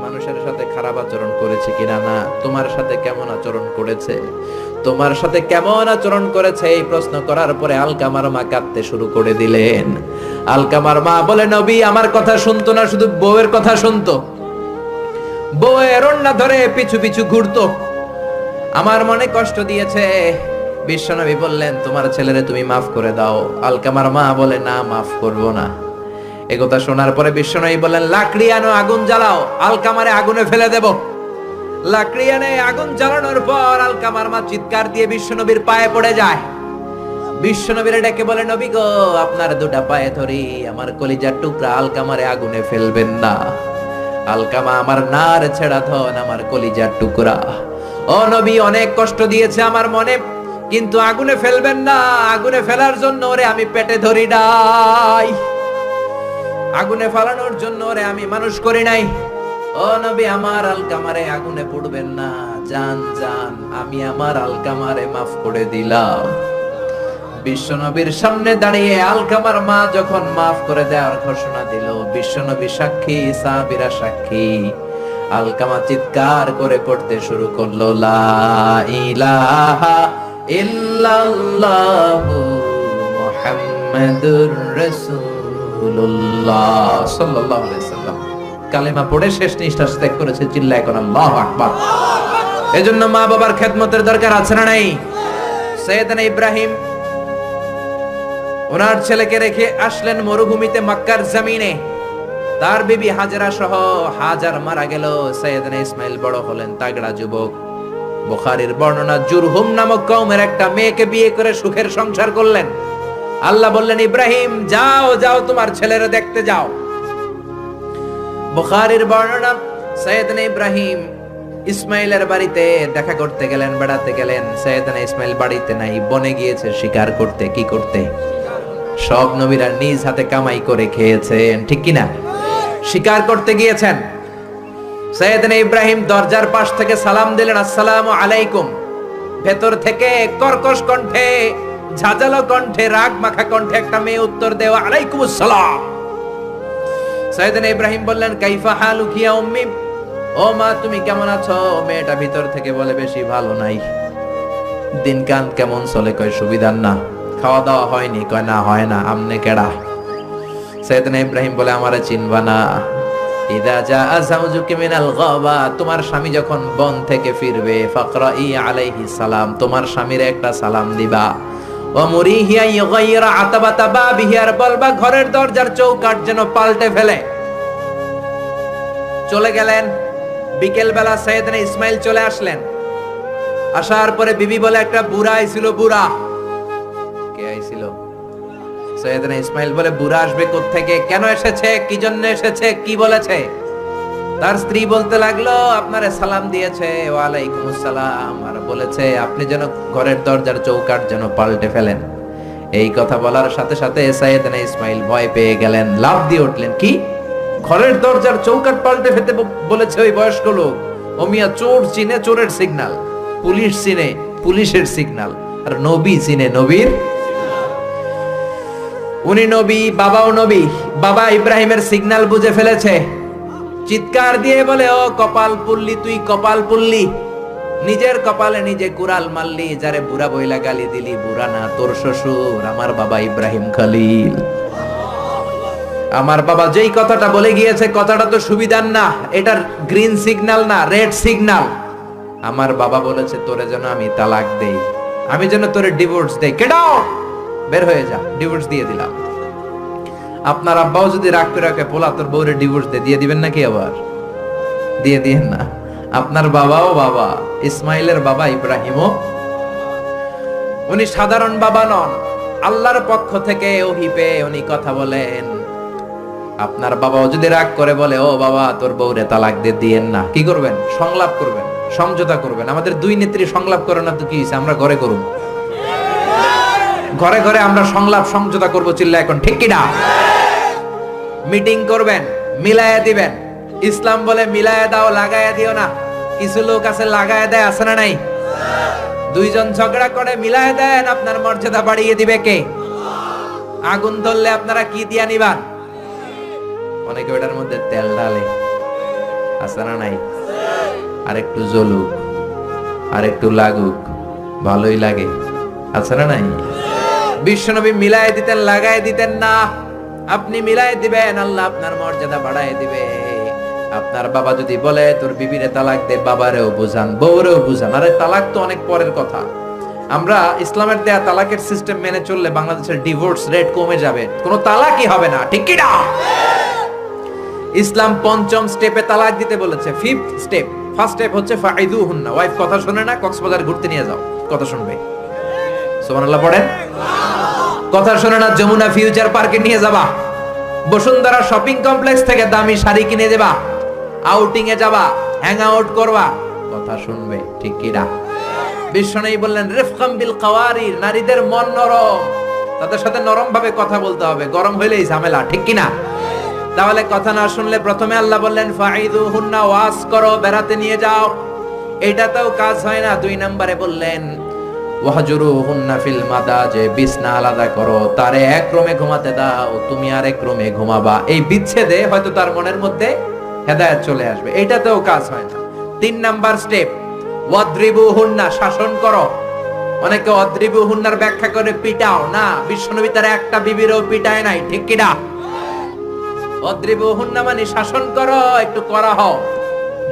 মানুষের সাথে খারাপ আচরণ করেছে কিনা? না। তোমার সাথে কেমন আচরণ করেছে? তোমার সাথে কেমন আচরণ করেছে? এই প্রশ্ন করার পরে আলকামার মা কাঁদতে শুরু করে দিলেন। আলকামার মা বলে নবী আমার কথা শুনতো না, শুধু বউয়ের কথা শুনতো। বউয়ের ওড়না ধরে পিছু পিছু ঘুরতো, আমার মনে কষ্ট দিয়েছে। বিশ্বনবী বললেন তোমার ছেলেরে তুমি মাফ করে দাও। আলকামার মা বলে না, মাফ করব না। একথা শোনার পরে বিশ্বনবী বললেন লাকড়ি আনো, আগুন জ্বালাও, আলকামারে আগুনে ফেলে দেব। লাকড়ি এনে আগুন জ্বালানোর পর আলকামার মা চিৎকার দিয়ে বিশ্বনবীর পায়ে পড়ে যায়। বিশ্বনবীরে ডেকে বলে নবী গো, আপনার 2টা পায়ে ধরি, আমার কলিজার টুকরা আলকামারে আগুনে ফেলবেন না। আলকামা আমার নার ছেড়া ধন, আমার কলিজার টুকরা। ও নবী, অনেক কষ্ট দিয়েছে আমার মনে, কিন্তু আগুনে ফেলবেন না। আগুনে ফেলার জন্য ওরে আমি পেটে ধরি নাই, আগুনে ফালানোর জন্য ওরে আমি মানুষ করি নাই। ও ও নবী, আমার আলকামারে আগুনে পুড়বেন না, জান জান, আমি আমার আলকামারে মাফ করে দিলাম। বিশ্বনবীর সামনে দাঁড়িয়ে আলকামার মা যখন মাফ করে দেওয়ার ঘোষণা দিল, বিশ্বনবী সাক্ষী, সাহাবীরা সাক্ষী, আলকামা চিৎকার করে পড়তে শুরু করলো, লা ইলাহা ইল্লাল্লাহু মুহাম্মাদুর রাসূলুল্লাহ সাল্লাল্লাহু আলাইহি ওয়াসাল্লাম। কালেমা পড়ে শেষ নিঃশ্বাস ত্যাগ করেছে, চিল্লায় কোন আল্লাহু আকবার। এজন্য মা বাবার খেদমতের দরকার আছে না নাই? সাইয়েদনা ইব্রাহিম ওনার ছেলেকে রেখে আসলেন মরুভূমিতে, মক্কার জমিনে। তার বিবি হাজরা সহ হাজার মারা গেল, সাইয়েদনা ইসমাইল বড় হলেন, তাগড়া যুবক। বুখারীর বর্ণনা, জুরহুম নামক কওমের একটা মেয়েকে বিয়ে করে সুখের সংসার করলেন। আল্লাহ বললেন, ইব্রাহিম যাও যাও, তোমার ছেলেরে দেখতে যাও। বুখারীর বর্ণনা, সাইয়েদনা ইব্রাহিম ইসমাইলের বাড়িতে দেখা করতে গেলেন, বেড়াতে গেলেন। সাইয়েদনা ইসমাইল বাড়িতে নাই, বনে গিয়েছে শিকার করতে। কি করতে? সব নবীরা নিজ হাতে কামাই করে খেয়েছেন, ঠিক কিনা? শিকার করতে গিয়েছেন। সাইয়েদনা ইব্রাহিম দরজার পাশ থেকে সালাম দিলেন, আসসালামু আলাইকুম। ভেতর থেকে কর্কশ কণ্ঠে, ঝাঁঝালো কণ্ঠে, রাগ মাখা কণ্ঠে একটা মেয়ে উত্তর দেয়, আলাইকুমুস সালাম। সাইয়েদনা ইব্রাহিম বললেন, কাইফা হালুকি ইয়া উম্মি, ও মা তুমি কেমন আছো? মেয়েটা ভিতর থেকে বলে, বেশি ভালো নাই। দিনকাল কেমন চলে? কয় সুবিধার না। খাওয়া দাওয়া হয়নি? কয় না, হয় না। আমনে কেডা? সাইয়েদনা ইব্রাহিম বলে, আমারে চিনবা না? ইদা জাআ যাওজুকি মিনাল গাবা, তোমার স্বামী যখন বন থেকে ফিরবে, ফাকরাই আলাইহি সালাম, তোমার স্বামীর একটা সালাম দিবা। ওয়া মুরিহিয়া ইগাইরা আতাবাতা বাবিহি, আর বলবা ঘরের দরজার চৌকাঠ যেন পাল্টে ফেলে। চলে গেলেন। বিকেল বেলা সাইয়েদনা ইসমাইল চলে আসলেন। আসার পরে বিবি বলে, একটা বুড়া আইছিল। বুড়া কে আইছিল? সাইয়েদনা ইসমাইল বলে, বুড়া আসবে কোত্থেকে? কেন এসেছে? কি জন্য এসেছে? কি বলেছে? তার স্ত্রী বলতে লাগলো, আপনারে সালাম দিয়েছে, ওয়া আলাইকুমুস সালাম, আর বলেছে আপনি যেন ঘরের দরজার চৌকাঠ যেন পাল্টে ফেলেন। এই কথা বলার সাথে সাথে সাইয়েদনা ইসমাইল ভয় পেয়ে গেলেন, লাফ দিয়ে উঠলেন। কি? ঘরের দরজার চৌকাঠ পাল্টে ফেলতে বলেছে ওই বয়স্ক লোক? ও মিয়া, চোর চিনে চোরের সিগন্যাল, পুলিশ চিনে পুলিশের সিগন্যাল, আর নবী চিনে নবীর। উনি নবী, বাবাও নবী। বাবা ইব্রাহিমের সিগন্যাল বুঝে ফেলেছে। চিৎকার দিয়ে বলে, ও কপাল পুল্লি, তুই কপাল পুল্লি, নিজের কপালে নিজে কুড়াল মারলি। যারে বুড়া বইলা গালি দিলি, বুড়া না, তোর শ্বশুর, আমার বাবা ইব্রাহিম খলিল। আমার বাবা যেই কথাটা বলে গিয়েছে, কথাটা তো সুবিধার না, এটার গ্রিন সিগন্যাল না, রেড সিগন্যাল। আমার বাবা বলেছে তোরে যেন আমি তালাক দেই, আমি যেন তোরে ডিভোর্স দেই। কেডাও, বের হয়ে যা। ডিভোর্স দিয়ে দিলাম। আপনার আব্বাও যদি রাগ করে রাখে, পোলা তোর বউরে ডিভোর্স দিয়ে দিবেন নাকি? আবার দিয়ে দিয়েন না। আপনার বাবাও বাবা, ইসমাইলের বাবা ইব্রাহিমও। উনি সাধারণ বাবা নন, আল্লাহর পক্ষ থেকে ওহী পেয়ে উনি কথা বলেন। আপনার বাবাও যদি রাগ করে বলে, ও বাবা তোর বউরে তালাক দিয়েন না, কি করবেন? সংলাপ করবেন, সমঝোতা করবেন। আমাদের দুই নেত্রী সংলাপ করে না তো কি হইছে? আমরা ঘরে করুন, ঘরে ঘরে আমরা সংলাপ সমঝোতা করবো, চিল্লা এখন, ঠিক কিনা? মিটিং করবেন, মিলায়া দিবেন। ইসলাম বলে মিলায়া দাও, লাগায়া দিও না। কিছু লোক আছে লাগায়া দেয়, আছে না নাই? দুইজন ঝগড়া করে মিলায়া দেন, আপনার মর্যাদা বাড়িয়ে দিবে কে? আগুন ধরলে আপনারা কি দিয়া নিবান? অনেকে ওটার মধ্যে তেল ঢালে, আছে না নাই? আর একটু জ্বলুক, আর একটু লাগুক, ভালোই লাগে, আছে না নাই? বিশ্বনবী মিলায় দিতেন, লাগায় দিতেন না। আপনি মিলায় দিবেন, আল্লাহ আপনার মর্যাদা বাড়ায় দিবে। আপনার বাবা যদি বলে তোর বিবিরে তালাক দে, বাবারেও বুঝান, বউরেও বুঝান। আরে তালাক তো অনেক পরের কথা। আমরা ইসলামের দেয়া তালাকের সিস্টেম মেনে চললে বাংলাদেশের ডিভোর্স রেট কমে যাবে, কোনো তালাকই হবে না, ঠিক কি না? ইসলাম পঞ্চম স্টেপে তালাক দিতে বলেছে, ফিফথ স্টেপ। ফার্স্ট স্টেপ হচ্ছে ফাইদুহুন্না, ওয়াইফ কথা শুনে না, কক্সবাজার ঘুরতে নিয়ে যাও, কথা শুনবে। সুবহানাল্লাহ পড়েন। কথা শুনে না, যমুনা ফিউচার পার্কে নিয়ে যাবা, বসুন্ধরা শপিং কমপ্লেক্স থেকে দামি শাড়ি কিনে দেবা, আউটিং এ যাবা, হ্যাং আউট করবা, কথা শুনবে, ঠিক কি না? বিশ্বনবী বললেন, রিফকাম বিল কাওয়ারির, নারীদের মন নরম, তাদের সাথে নরম ভাবে কথা বলতে হবে, গরম হইলেই ঝামেলা, ঠিক কি না? তাহলে কথা না শুনলে প্রথমে আল্লাহ বললেন ফাইদুহুন্না, ওয়াজ করো, বেড়াতে নিয়ে যাও, এটাতেও কাজ হয় না। 2 নম্বরে বললেন ওয়াহজুরুহুন্না ফিল মাদাজে, বিছনা আলাদা করো, তারে এক রুমে ঘুমাতে দাও, তুমি আরেক রুমে ঘুমাবা। এই বিচ্ছেদে হয়তো তার মনের মধ্যে হেদায়েত চলে আসবে, এটাতেও কাজ হয় না। 3 নাম্বার স্টেপ ওয়াদ্রিবুহুন্না, শাসন করো। অনেকে ওয়াদ্রিবুহুন্নার ব্যাখ্যা করে পিটাও, না, বিশ্বনবী তার একটা বিবিরও পিটায় নাই, ঠিক কি না? ওয়াদ্রিবুহুন্না মানে শাসন করো, একটু করা হও।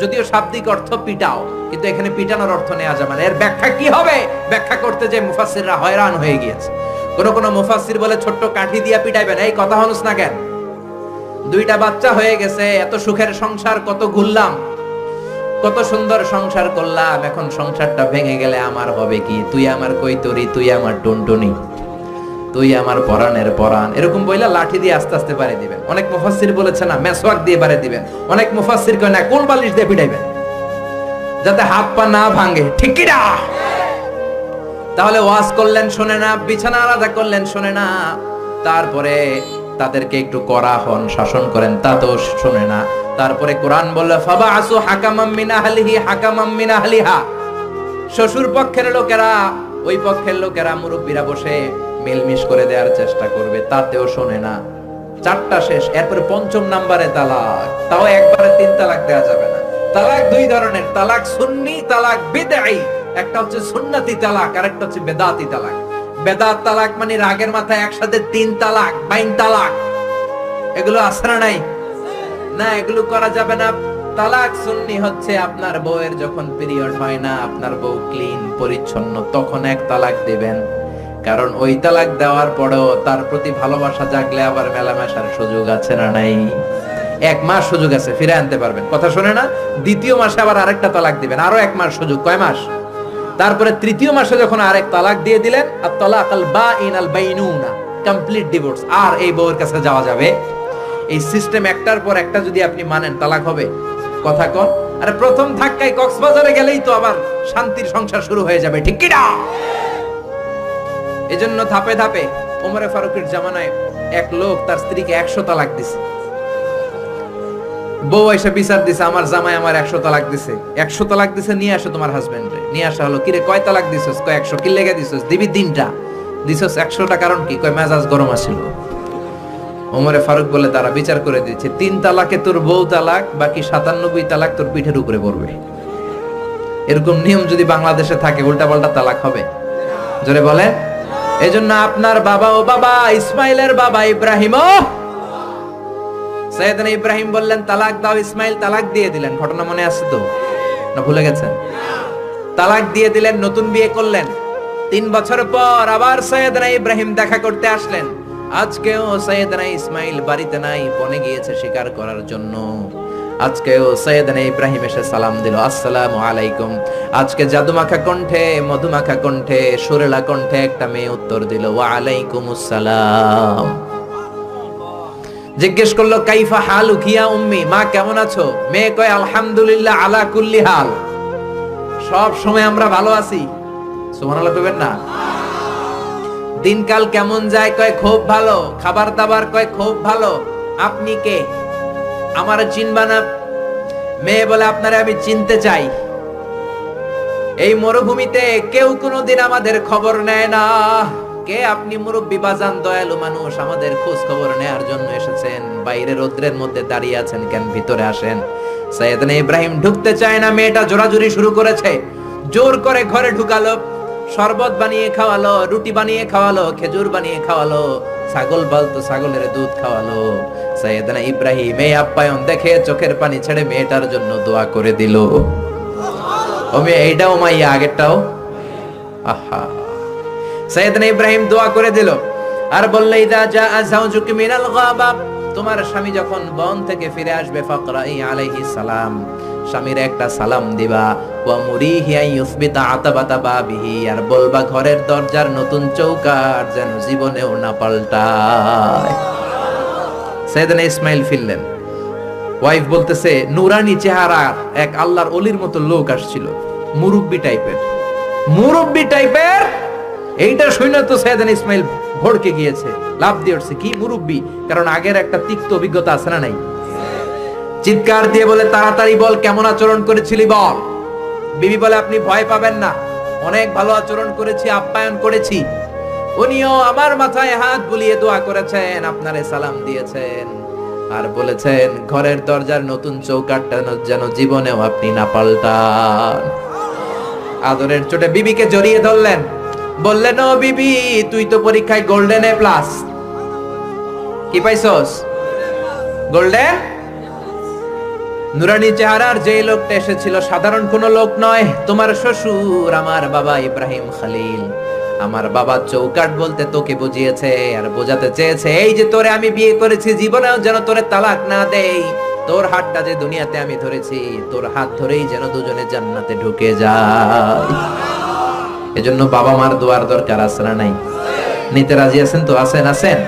যদিও শাব্দিক অর্থ পিটাও, কিন্তু এখানে পিটানোর অর্থ নেওয়া যাবে না। এর ব্যাখ্যা কি হবে? ব্যাখ্যা করতে যে মুফাসসিররা হয়রান হয়ে গিয়েছে। কোন মুফাসসির বলে ছোট্ট কাঠি দিয়া পিটাইবেন, এই কথা হনুস না কেন? 2টা বাচ্চা হয়ে গেছে, এত সুখের সংসার, কত ঘুরলাম, কত সুন্দর সংসার করলাম, এখন সংসারটা ভেঙে গেলে আমার হবে কি? তুই আমার কৈতরি, তুই আমার টুনটুনি, তুই আমার পরাণের পরাণ, এরকম বইলা লাঠি দিয়ে আস্তে আস্তে বাড়ি দিবেন। অনেক মুফাসসির বলেছে না মেসওয়াক দিয়ে বাড়ি দিবেন, অনেক মুফাসসির কয় না কোল বালিশ দিয়ে পিটাইবেন, যাতে হাত পা না ভাঙে, ঠিক কি না? তাহলে ওয়াজ করলেন শোনে না, বিছানা আলাদা করলেন শোনে না, তারপরে তাদেরকে একটু কড়া হন, শাসন করেন, তাতেও শোনে না। তারপরে কোরআন বলল ফাবাআসু হাকামাম মিন আহলিহি হাকামাম মিন আহলিহা, শ্বশুর পক্ষের লোকেরা, ওই পক্ষের লোকেরা, মুরব্বীরা বসে মিলমিশ করে দেওয়ার চেষ্টা করবে, তাতেও শোনে না। 4টা শেষ, এরপরে 5ম নাম্বারে তালাক, তাও একবারে 3 তালাক দেওয়া যাবে না। তালাক 2 ধরনের, তালাক সুন্নি, তালাক বিদঈ। একটা হচ্ছে সুন্নতি তালাক, আর একটা হচ্ছে বেদাতি তালাক। বেদাত তালাক মানে রাগের মাথায় একসাথে 3 তালাক, 22 তালাক, এগুলো আছে না নাই? না, এগুলো করা যাবে না। তালাক সুন্নি হচ্ছে আপনার বউয়ের যখন পিরিয়ড হয় না, আপনার বউ ক্লিন পরিচ্ছন্ন, তখন 1 তালাক দিবেন। কারণ ওই তালাক দেওয়ার পরেও তার প্রতি ভালোবাসা জাগলে আবার মেলামেশার সুযোগ আছে না নাই? 1 মাস সুযোগ আছে, ফিরে আনতে পারবেন, কথা শুনে না? 2য় মাসে আবার আরেকটা তালাক দিবেন, আরো 1 মাস সুযোগ, কয় মাস? তারপরে 3য় মাসে যখন আরেক তালাক দিয়ে দিলেন, আর তালাকাল বাইনাল বাইনুনা, কমপ্লিট ডিভোর্স, আর এই বউয়ের কাছে যাওয়া যাবে? এই সিস্টেম একটার পর একটা যদি আপনি মানেন, তালাক হবে? কথা কন। আরে প্রথম ধাক্কায় কক্সবাজারে গেলেই তো আবার শান্তির সংসার শুরু হয়ে যাবে, ঠিক কি না? এজন্য ধাপে ধাপে ওমরে ফারুকের জামানায় এক লোক তার স্ত্রীকে 100 তালাক দিছে। বউ এসে বিচার দিছে, আমার জামাই আমার 100 তালাক দিছে। 100 তালাক দিছে, নিয়ে আসো তোমার হাজবেন্ডে। নিয়ে আসা হলো, কিরে কয় তালাক দিছস? কয় 100। কি লেগে দিছস? দিবি 3টা। দিছস 100টা, কারণ কি? কয় মেজাজ গরম আছিল। ওমরে ফারুক বলে তারা বিচার করে দিচ্ছে, 3 তালাকে তোর বউ তালাক, বাকি 97 তালাক তোর পিঠের উপরে পড়বে। এরকম নিয়ম যদি বাংলাদেশে থাকে, উল্টা পাল্টা তালাক হবে? জোরে বলেন। এজন্য আপনার বাবা, ও বাবা ইসমাইলের বাবা ইব্রাহিম, সাইয়েদনা ইব্রাহিম বললেন তালাক দাও, ইসমাইল তালাক দিয়ে দিলেন। ঘটনা মনে আছে তো, না ভুলে গেছেন? তালাক দিয়ে দিলেন, নতুন বিয়ে করলেন। 3 বছর পর আবার সাইয়েদনা ইব্রাহিম দেখা করতে আসলেন। আজকেও সাইয়েদনা ইসমাইল বাড়িতে নাই, বনে গিয়েছে শিকার করার জন্য। আজকেও সাইয়েদনা ইব্রাহিম এসে সালাম দিল, আসসালামু আলাইকুম। আজকে জাদুমাখা কণ্ঠে, মধুমাখা কণ্ঠে, সুরেলা কণ্ঠে একটা মেয়ে উত্তর দিল, ওয়া আলাইকুমুস সালাম। জিজ্ঞেস করলো কাইফা হালুকি ইয়া উম্মি, মা কেমন আছো? মেয়ে কয় আলহামদুলিল্লাহ আলা কুল্লি হাল, সব সময় আমরা ভালো আছি। সুবহানাল্লাহ কইবেন না? দিনকাল কেমন যায়? কয় খুব ভালো। খাবার দাবার? কয় খুব ভালো। আপনি কে? আমার চিনবা না? মেয়ে বলে আপনারে আমি চিনতে চাই। এই মরুভূমিতে কেউ কোনোদিন আমাদের খবর নেয় না। কে আপনি? মুরব্বি বাজান, দয়ালু মানুষ, আমাদের খোঁজ খবর নেয়ার জন্য এসেছেন। বাইরে রোদ্রের মধ্যে দাঁড়িয়ে আছেন কেন? ভিতরে আসেন। সাইয়েদনা ইব্রাহিম ঢুকতে চায় না, মেয়েটা জোরাজুরি শুরু করেছে। জোর করে ঘরে ঢুকালো, শরবত বানিয়ে খাওয়ালো, রুটি বানিয়ে খাওয়ালো, খেজুর বানিয়ে খাওয়ালো, ছাগল পালতো, ছাগলের দুধ খাওয়ালো। সাইয়েদনা ইব্রাহিম এই আপ্যায়ন দেখে চোখের পানি ছেড়ে মেয়েটার জন্য দোয়া করে দিল। ও মেয়ে, এইটাও মাইয়া, আগেরটাও। আহা, সাইয়েদনা ইব্রাহিম দোয়া করে দিল আর বলল, ইদা জাআ যাওজুকি মিনাল গাবা, তোমার স্বামী যখন বন থেকে ফিরে আসবে, ফাকরাই আলাইহিস সালাম, স্বামীর একটা সালাম দিবা। ওয়া মুরিহি আন ইউসবিতা আতাবাতা বাবিহি, আর বলবা ঘরের দরজার নতুন চৌকাঠ যেন জীবনেও না পাল্টায়। সাইয়েদনা ইসমাইল ফিরলেন। ওয়াইফ বলতেছে, নুরানি চেহারা এক আল্লাহর ওলির মতো লোক আসছিল, মুরব্বি টাইপের। এইটা শুনে তো সাইয়েদনা ইসমাইল ভড়কে গিয়েছে, লাফ দিয়ে উঠছে, কি মুরব্বি, কারণ আগের একটা তিক্ত অভিজ্ঞতা আছে না নাই। চিৎকার দিয়ে বলে, তাড়াতাড়ি বল কেমন আচরণ করেছিলি বল। বিবি বলে, আপনি ভয় পাবেন না, অনেক ভালো আচরণ করেছি, আপ্যায়ন করেছি। উনিও আমার মাথায় হাত বুলিয়ে দোয়া করেছেন, আপনারে সালাম দিয়েছেন, আর বলেছেন ঘরের দরজার নতুন চৌকাঠটা যেন জীবনেও আপনি না পাল্টান। আদরের চোটে বিবিকে জড়িয়ে ধরলেন, বললেন, ও বিবি, তুই তো পরীক্ষায় গোল্ডেন এ প্লাস, কি পাইছস? গোল্ডেন। নুরানি চেহারার যে লোকটা এসেছিল সাধারণ কোন লোক নয়, তোমার শ্বশুর, আমার বাবা ইব্রাহিম খলিল। আমার বাবা চৌকাঠ বলতে তোকে বুঝিয়েছে আর বোঝাতে চেয়েছে, এই যে তোরে আমি বিয়ে করেছি, জীবনেও যেন তোরে তালাক না দেই, তোর হাতটা যে দুনিয়াতে আমি ধরেছি, তোর হাত ধরেই যেন দুজনে জান্নাতে ঢুকে যায়। এজন্য বাবা মার দোয়ার দরকার আছে না নাই? নিতে রাজি আছেন তো? আছেন? আছেন?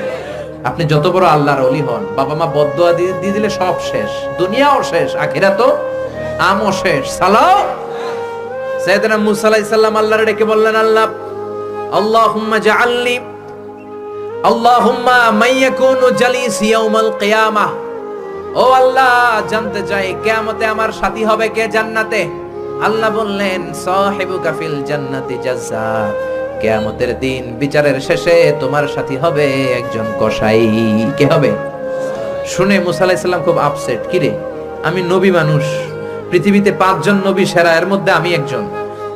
আপনি যত বড় আল্লাহর ওলি হন, বাবা মা বদদোয়া দিয়ে দিলে সব শেষ, দুনিয়াও শেষ, আখিরাতও আমও শেষ। সালাম। সাইয়েদনা মুসা আলাইহিস সালাম আল্লাহর ডেকে বললেন, আল্লাহ, আল্লাহুম্মা জাআলনি, আল্লাহুম্মা মাইয়াকুনু জালিসি ইয়াউমাল কিয়ামাহ। ও আল্লাহ, জানতে চাই কিয়ামতে আমার সাথী হবে কে জান্নাতে? আল্লাহ বললেন, সাহিবুকা ফিল জান্নাতি জাজ্জা। কিয়ামতের দিন বিচারের শেষে তোমার সাথী হবে একজন কসাই। কে হবে? শুনে মুসা আলাইহিস সালাম খুব আপসেট, কি রে, আমি নবী মানুষ, পৃথিবীতে 5 জন নবী সেরা, এর মধ্যে আমি একজন,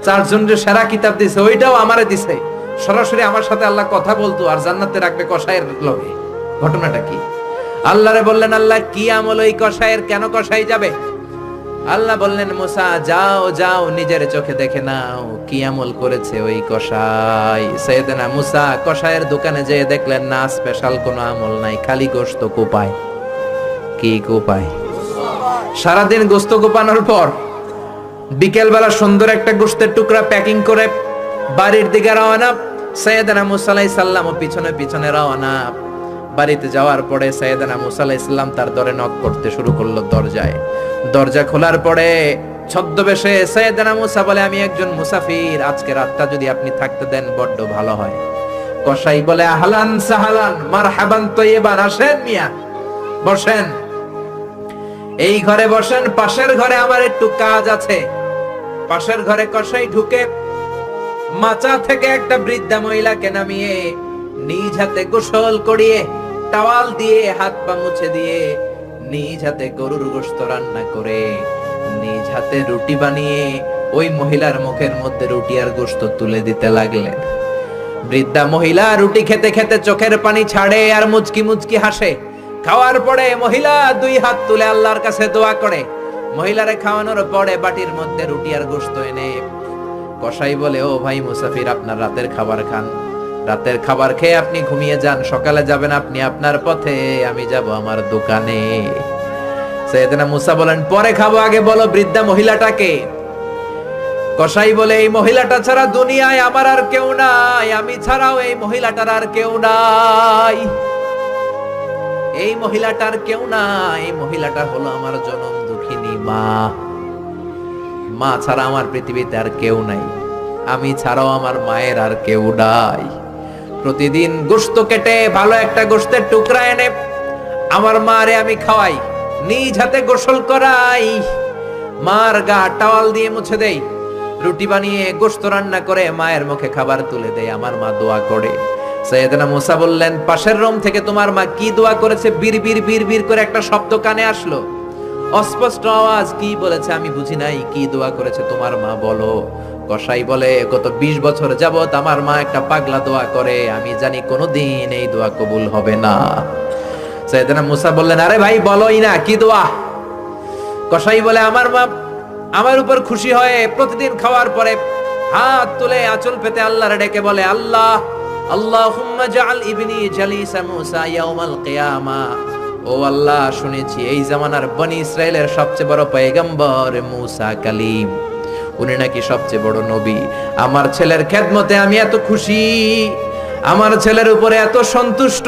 4 জনের সেরা কিতাব দিছে, ওইটাও আমারে দিছে, সরাসরি আমার সাথে আল্লাহ কথা বলতো আর জান্নাতে রাখবে কসাইয়ের লগে, ঘটনাটা কি? আল্লাহরে বললেন, আল্লাহ কি আমল ওই কসাইয়ের, কেন কসাই যাবে? আল্লাহ বললেন, মুসা যাও যাও, নিজের চোখে দেখে নাও কি আমল করেছে ওই কসাই। সাইয়েদনা মুসা কসাইয়ের দোকানে যেয়ে দেখলেন না, স্পেশাল কোনো আমল নাই, খালি গোশত কোপায়। কি কোপায়? সারাদিন গোশত কোপানোর পর বিকেল বেলা সুন্দর একটা গোশতের টুকরা প্যাকিং করে বাড়ির দিকে রওনা। সাইয়েদনা মুসা আলাইহিস সালাম পিছনে পিছনে রওনা। বাড়িতে যাওয়ার পরে সাইয়েদনা মুসা আলাইহিস সালাম তার দরে নক করতে শুরু করলো দরজায়। দরজা খোলার পরে ছদ্মবেশে সাইয়েদনা মুসা বলে, আমি একজন মুসাফির, আজকে রাতটা যদি আপনি থাকতে দেন বড্ড ভালো হয়। কসাই বলে, আহলান সাহালান মারহাবান তয়্যিবান, আসেন মিয়া, বসেন, এই ঘরে বসেন, পাশের ঘরে আমার একটু কাজ আছে। পাশের ঘরে কসাই ঢুকে মাচা থেকে একটা বৃদ্ধা মহিলাকে নামিয়ে নিজ হাতে গোসল করিয়ে টাওয়াল দিয়ে হাত পা মুছে দিয়ে নিজ হাতে গরুর গোশত রান্না করে নিজ হাতে রুটি বানিয়ে ওই মহিলার মুখের মধ্যে রুটি আর গোশত তুলে দিতে লাগলেন। বৃদ্ধা মহিলা রুটি খেতে খেতে চোখের পানি ছাড়ে আর মুচকি মুচকি হাসে। খাওয়ার পরে মহিলা 2 হাত তুলে আল্লাহর কাছে দোয়া করে। মহিলারে খাওয়ানোর পরে বাটির মধ্যে রুটি আর গোশত এনে কসাই বলে, ও ভাই মুসাফির, আপনার রাতের খাবার খান, রাতের খাবার খেয়ে আপনি ঘুমিয়ে যান, সকালে যাবেন আপনি আপনার পথে, আমি যাব আমার দোকানে। সাইয়েদনা মুসা বলেন, পরে খাবো, আগে বলো বৃদ্ধা মহিলাটাকে। কসাই বলে, এই মহিলাটা ছাড়া দুনিয়ায় আমার আর কেউ নাই, আমি ছাড়াও এই মহিলাটার আর কেউ নাই, এই মহিলাটার কেউ নাই, এই মহিলাটা হলো আমার জনম দুঃখিনী মা। মা ছাড়া আমার পৃথিবীতে আর কেউ নাই, আমি ছাড়াও আমার মায়ের আর কেউ নাই। প্রতিদিন গোশত কেটে ভালো একটা গোশতের টুকরা এনে আমার মারে আমি খাওয়াই, নিজ হাতে গোসল করাই, মার গা টাওয়াল দিয়ে মুছে দেই, রুটি বানিয়ে গোশত রান্না করে মায়ের মুখে খাবার তুলে দেই, আমার মা দোয়া করে। সাইয়েদনা মুসা বললেন, পাশের রুম থেকে তোমার মা কি দোয়া করেছে? বিড়বিড় বিড়বিড় করে একটা শব্দ কানে আসলো, অস্পষ্ট আওয়াজ, কি বলেছে আমি বুঝি নাই, কি দোয়া করেছে তোমার মা বলো। কসাই বলে, গত 20 বছর যাবত আমার মা একটা পাগলা দোয়া করে, আমি জানি কোনোদিন এই দোয়া কবুল হবে না। সাইয়েদনা মুসা বললেন, আরে ভাই বলোই না, কি দোয়া? কসাই বলে, আমার মা আমার উপর খুশি হয়ে প্রতিদিন খাওয়ার পরে হাত তুলে আঁচল পেতে আল্লাহর ডেকে বলে, আল্লাহ, আল্লাহুম্মা জাআল ইবনি জালিসা মুসা ইয়াউমাল কিয়ামা। ও আল্লাহ, শুনেছি এই জামানার বনি ইসরাইলের সবচেয়ে বড় পয়গম্বর মুসা কালিম, উনি নাকি সবচেয়ে বড় নবী। আমার ছেলের খেদমতে আমি এত খুশি, আমার ছেলের উপরে এত সন্তুষ্ট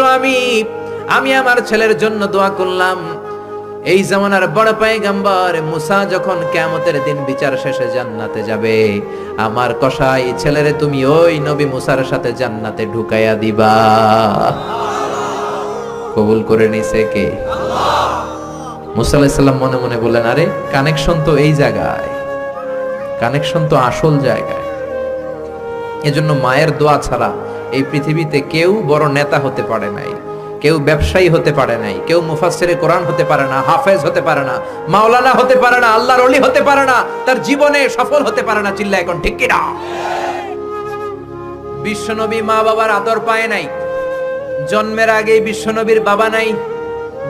আমি আমার ছেলের জন্য দোয়া করলাম, এই জামানার বড় পয়গম্বর মুসা যখন কিয়ামতের দিন বিচার শেষে জান্নাতে যাবে, আমার কসাই ছেলেরে তুমি ওই নবী মুসার সাথে জান্নাতে ঢুকাইয়া দিবা। কবুল করে নিছে কে? আল্লাহ। মুসা আলাইহিস সালাম মনে মনে বললেন, আরে কানেকশন তো এই জায়গায়, কানেকশন তো আসল জায়গায়। এজন্য মায়ের দোয়া ছাড়া এই পৃথিবীতে কেউ বড় নেতা হতে পারে নাই, কেউ ব্যবসায়ী হতে পারে নাই, কেউ মুফাসসিরে কোরআন হতে পারে না, হাফেজ হতে পারে না, মাওলানা হতে পারে না, আল্লাহর ওলি হতে পারে না, তার জীবনে সফল হতে পারে না। চিল্লা এখন ঠিক কি না? বিশ্বনবী মা বাবার আদর পায় নাই, জন্মের আগেই বিশ্বনবীর বাবা নাই,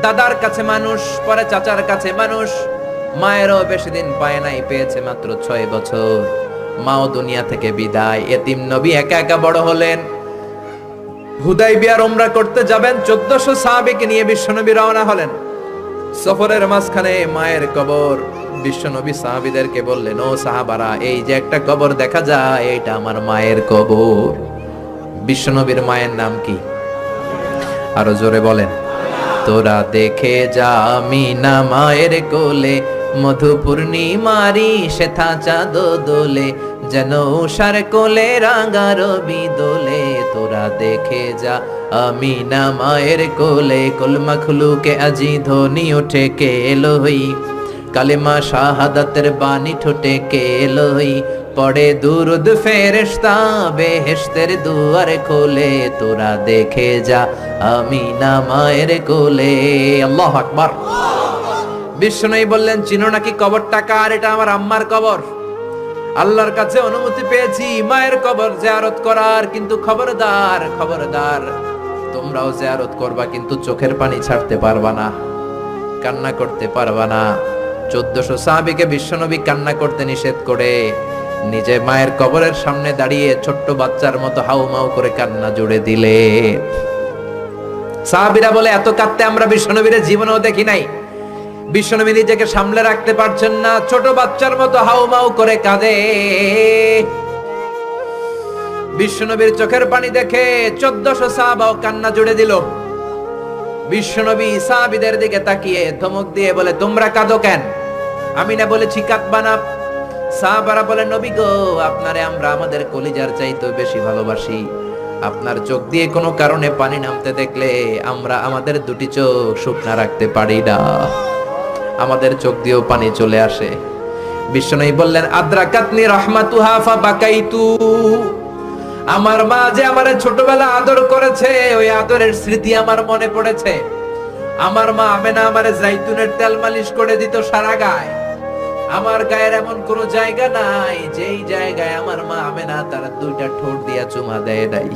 দাদার কাছে মানুষ, পরে চাচার কাছে মানুষ, মায়েরও বেশি দিন পায় নাই, পেয়েছে মাত্র 6 বছর। মাও দুনিয়া থেকে বিদায়, এতিম নবী একা একা বড় হলেন। হুদাইবিয়ার উমরা করতে যাবেন, 1400 সাহাবীকে নিয়ে বিশ্বনবী রওনা হলেন। সফরের মাঝখানে মায়ের কবর। বিশ্বনবী সাহাবীদেরকে বললেন, ও সাহাবারা, এই যে একটা কবর দেখা যায়, এটা আমার মায়ের কবর। বিশ্বনবীর মায়ের নাম কি? আরো জোরে বলেন। তোরা দেখে যা আমিনা মায়ের কোলে, মধু পূর্ণিমারি সেথা চাঁদ দোলে, যেন উষার কোলে রাঙা রবি দোলে। তোরা দেখে যা আমিনা মায়ের কোলে, কলমা খুলুকে আজি ধ্বনি ওঠে কে এলোই, কালেমা শাহাদাতের বাণী ঠোঁটে কে এলোই, পড়ে দুরুদ ফেরেশতা বেহেশতের দুয়ার খোলে। তোরা দেখে যা আমিনা মায়ের কোলে। আল্লাহু আকবার। বিশ্বনবী বললেন, চিনো নাকি কবরটা কার? এটা আমার আম্মার কবর। আল্লাহর কাছে অনুমতি পেয়েছি মায়ের কবর জিয়ারত করার, কিন্তু খবরদার খবরদার, তোমরাও জিয়ারত করবা, কিন্তু চোখের পানি ছাড়তে পারবা না, কান্না করতে পারবা না। 1400 সাহাবীকে বিশ্বনবী কান্না করতে নিষেধ করে নিজে মায়ের কবরের সামনে দাঁড়িয়ে ছোট্ট বাচ্চার মতো হাউমাউ করে কান্না জুড়ে দিলে। সাহাবীরা বলে, এত কাঁদতে আমরা বিশ্বনবীর জীবনেও দেখি নাই। বিশ্বনবী নিজেকে সামলে রাখতে পারছেন না, ছোট বাচ্চার মতো হাউমাউ করে কাঁদে। বিশ্বনবীর চোখের পানি দেখে 1400 সাহাবাও কান্না জুড়ে দিল। বিশ্বনবী সাহাবীদের দিকে তাকিয়ে ধমক দিয়ে বলে, তোমরা কাঁদো কেন? আমি না বলেছি কাঁদবা না? সাহাবারা বলে, নবী গো, আপনারে আমরা আমাদের কলিজার চাইতে বেশি ভালোবাসি। আপনার চোখ দিয়ে কোনো কারণে পানি নামতে দেখলে আমরা আমাদের দুটি চোখ শুকনা রাখতে পারি না, আমাদের চোখ দিয়েও পানি চলে আসে। বিশ্বনবী বললেন, আদ্রাকাতনি রাহমাতুহা ফাবাকাইতু। আমার মা যে আমারে ছোটবেলা আদর করেছে, ওই আদরের স্মৃতি আমার মনে পড়েছে। আমার মা আমেনা আমারে জাইতুনের তেল মালিশ করে দিত সারা গায়ে। আমার গায়ের এমন কোন জায়গা নাই যেই জায়গায় আমার মা আমেনা তার 2টা ঠোঁট দিয়া চুমা দেয় নাই।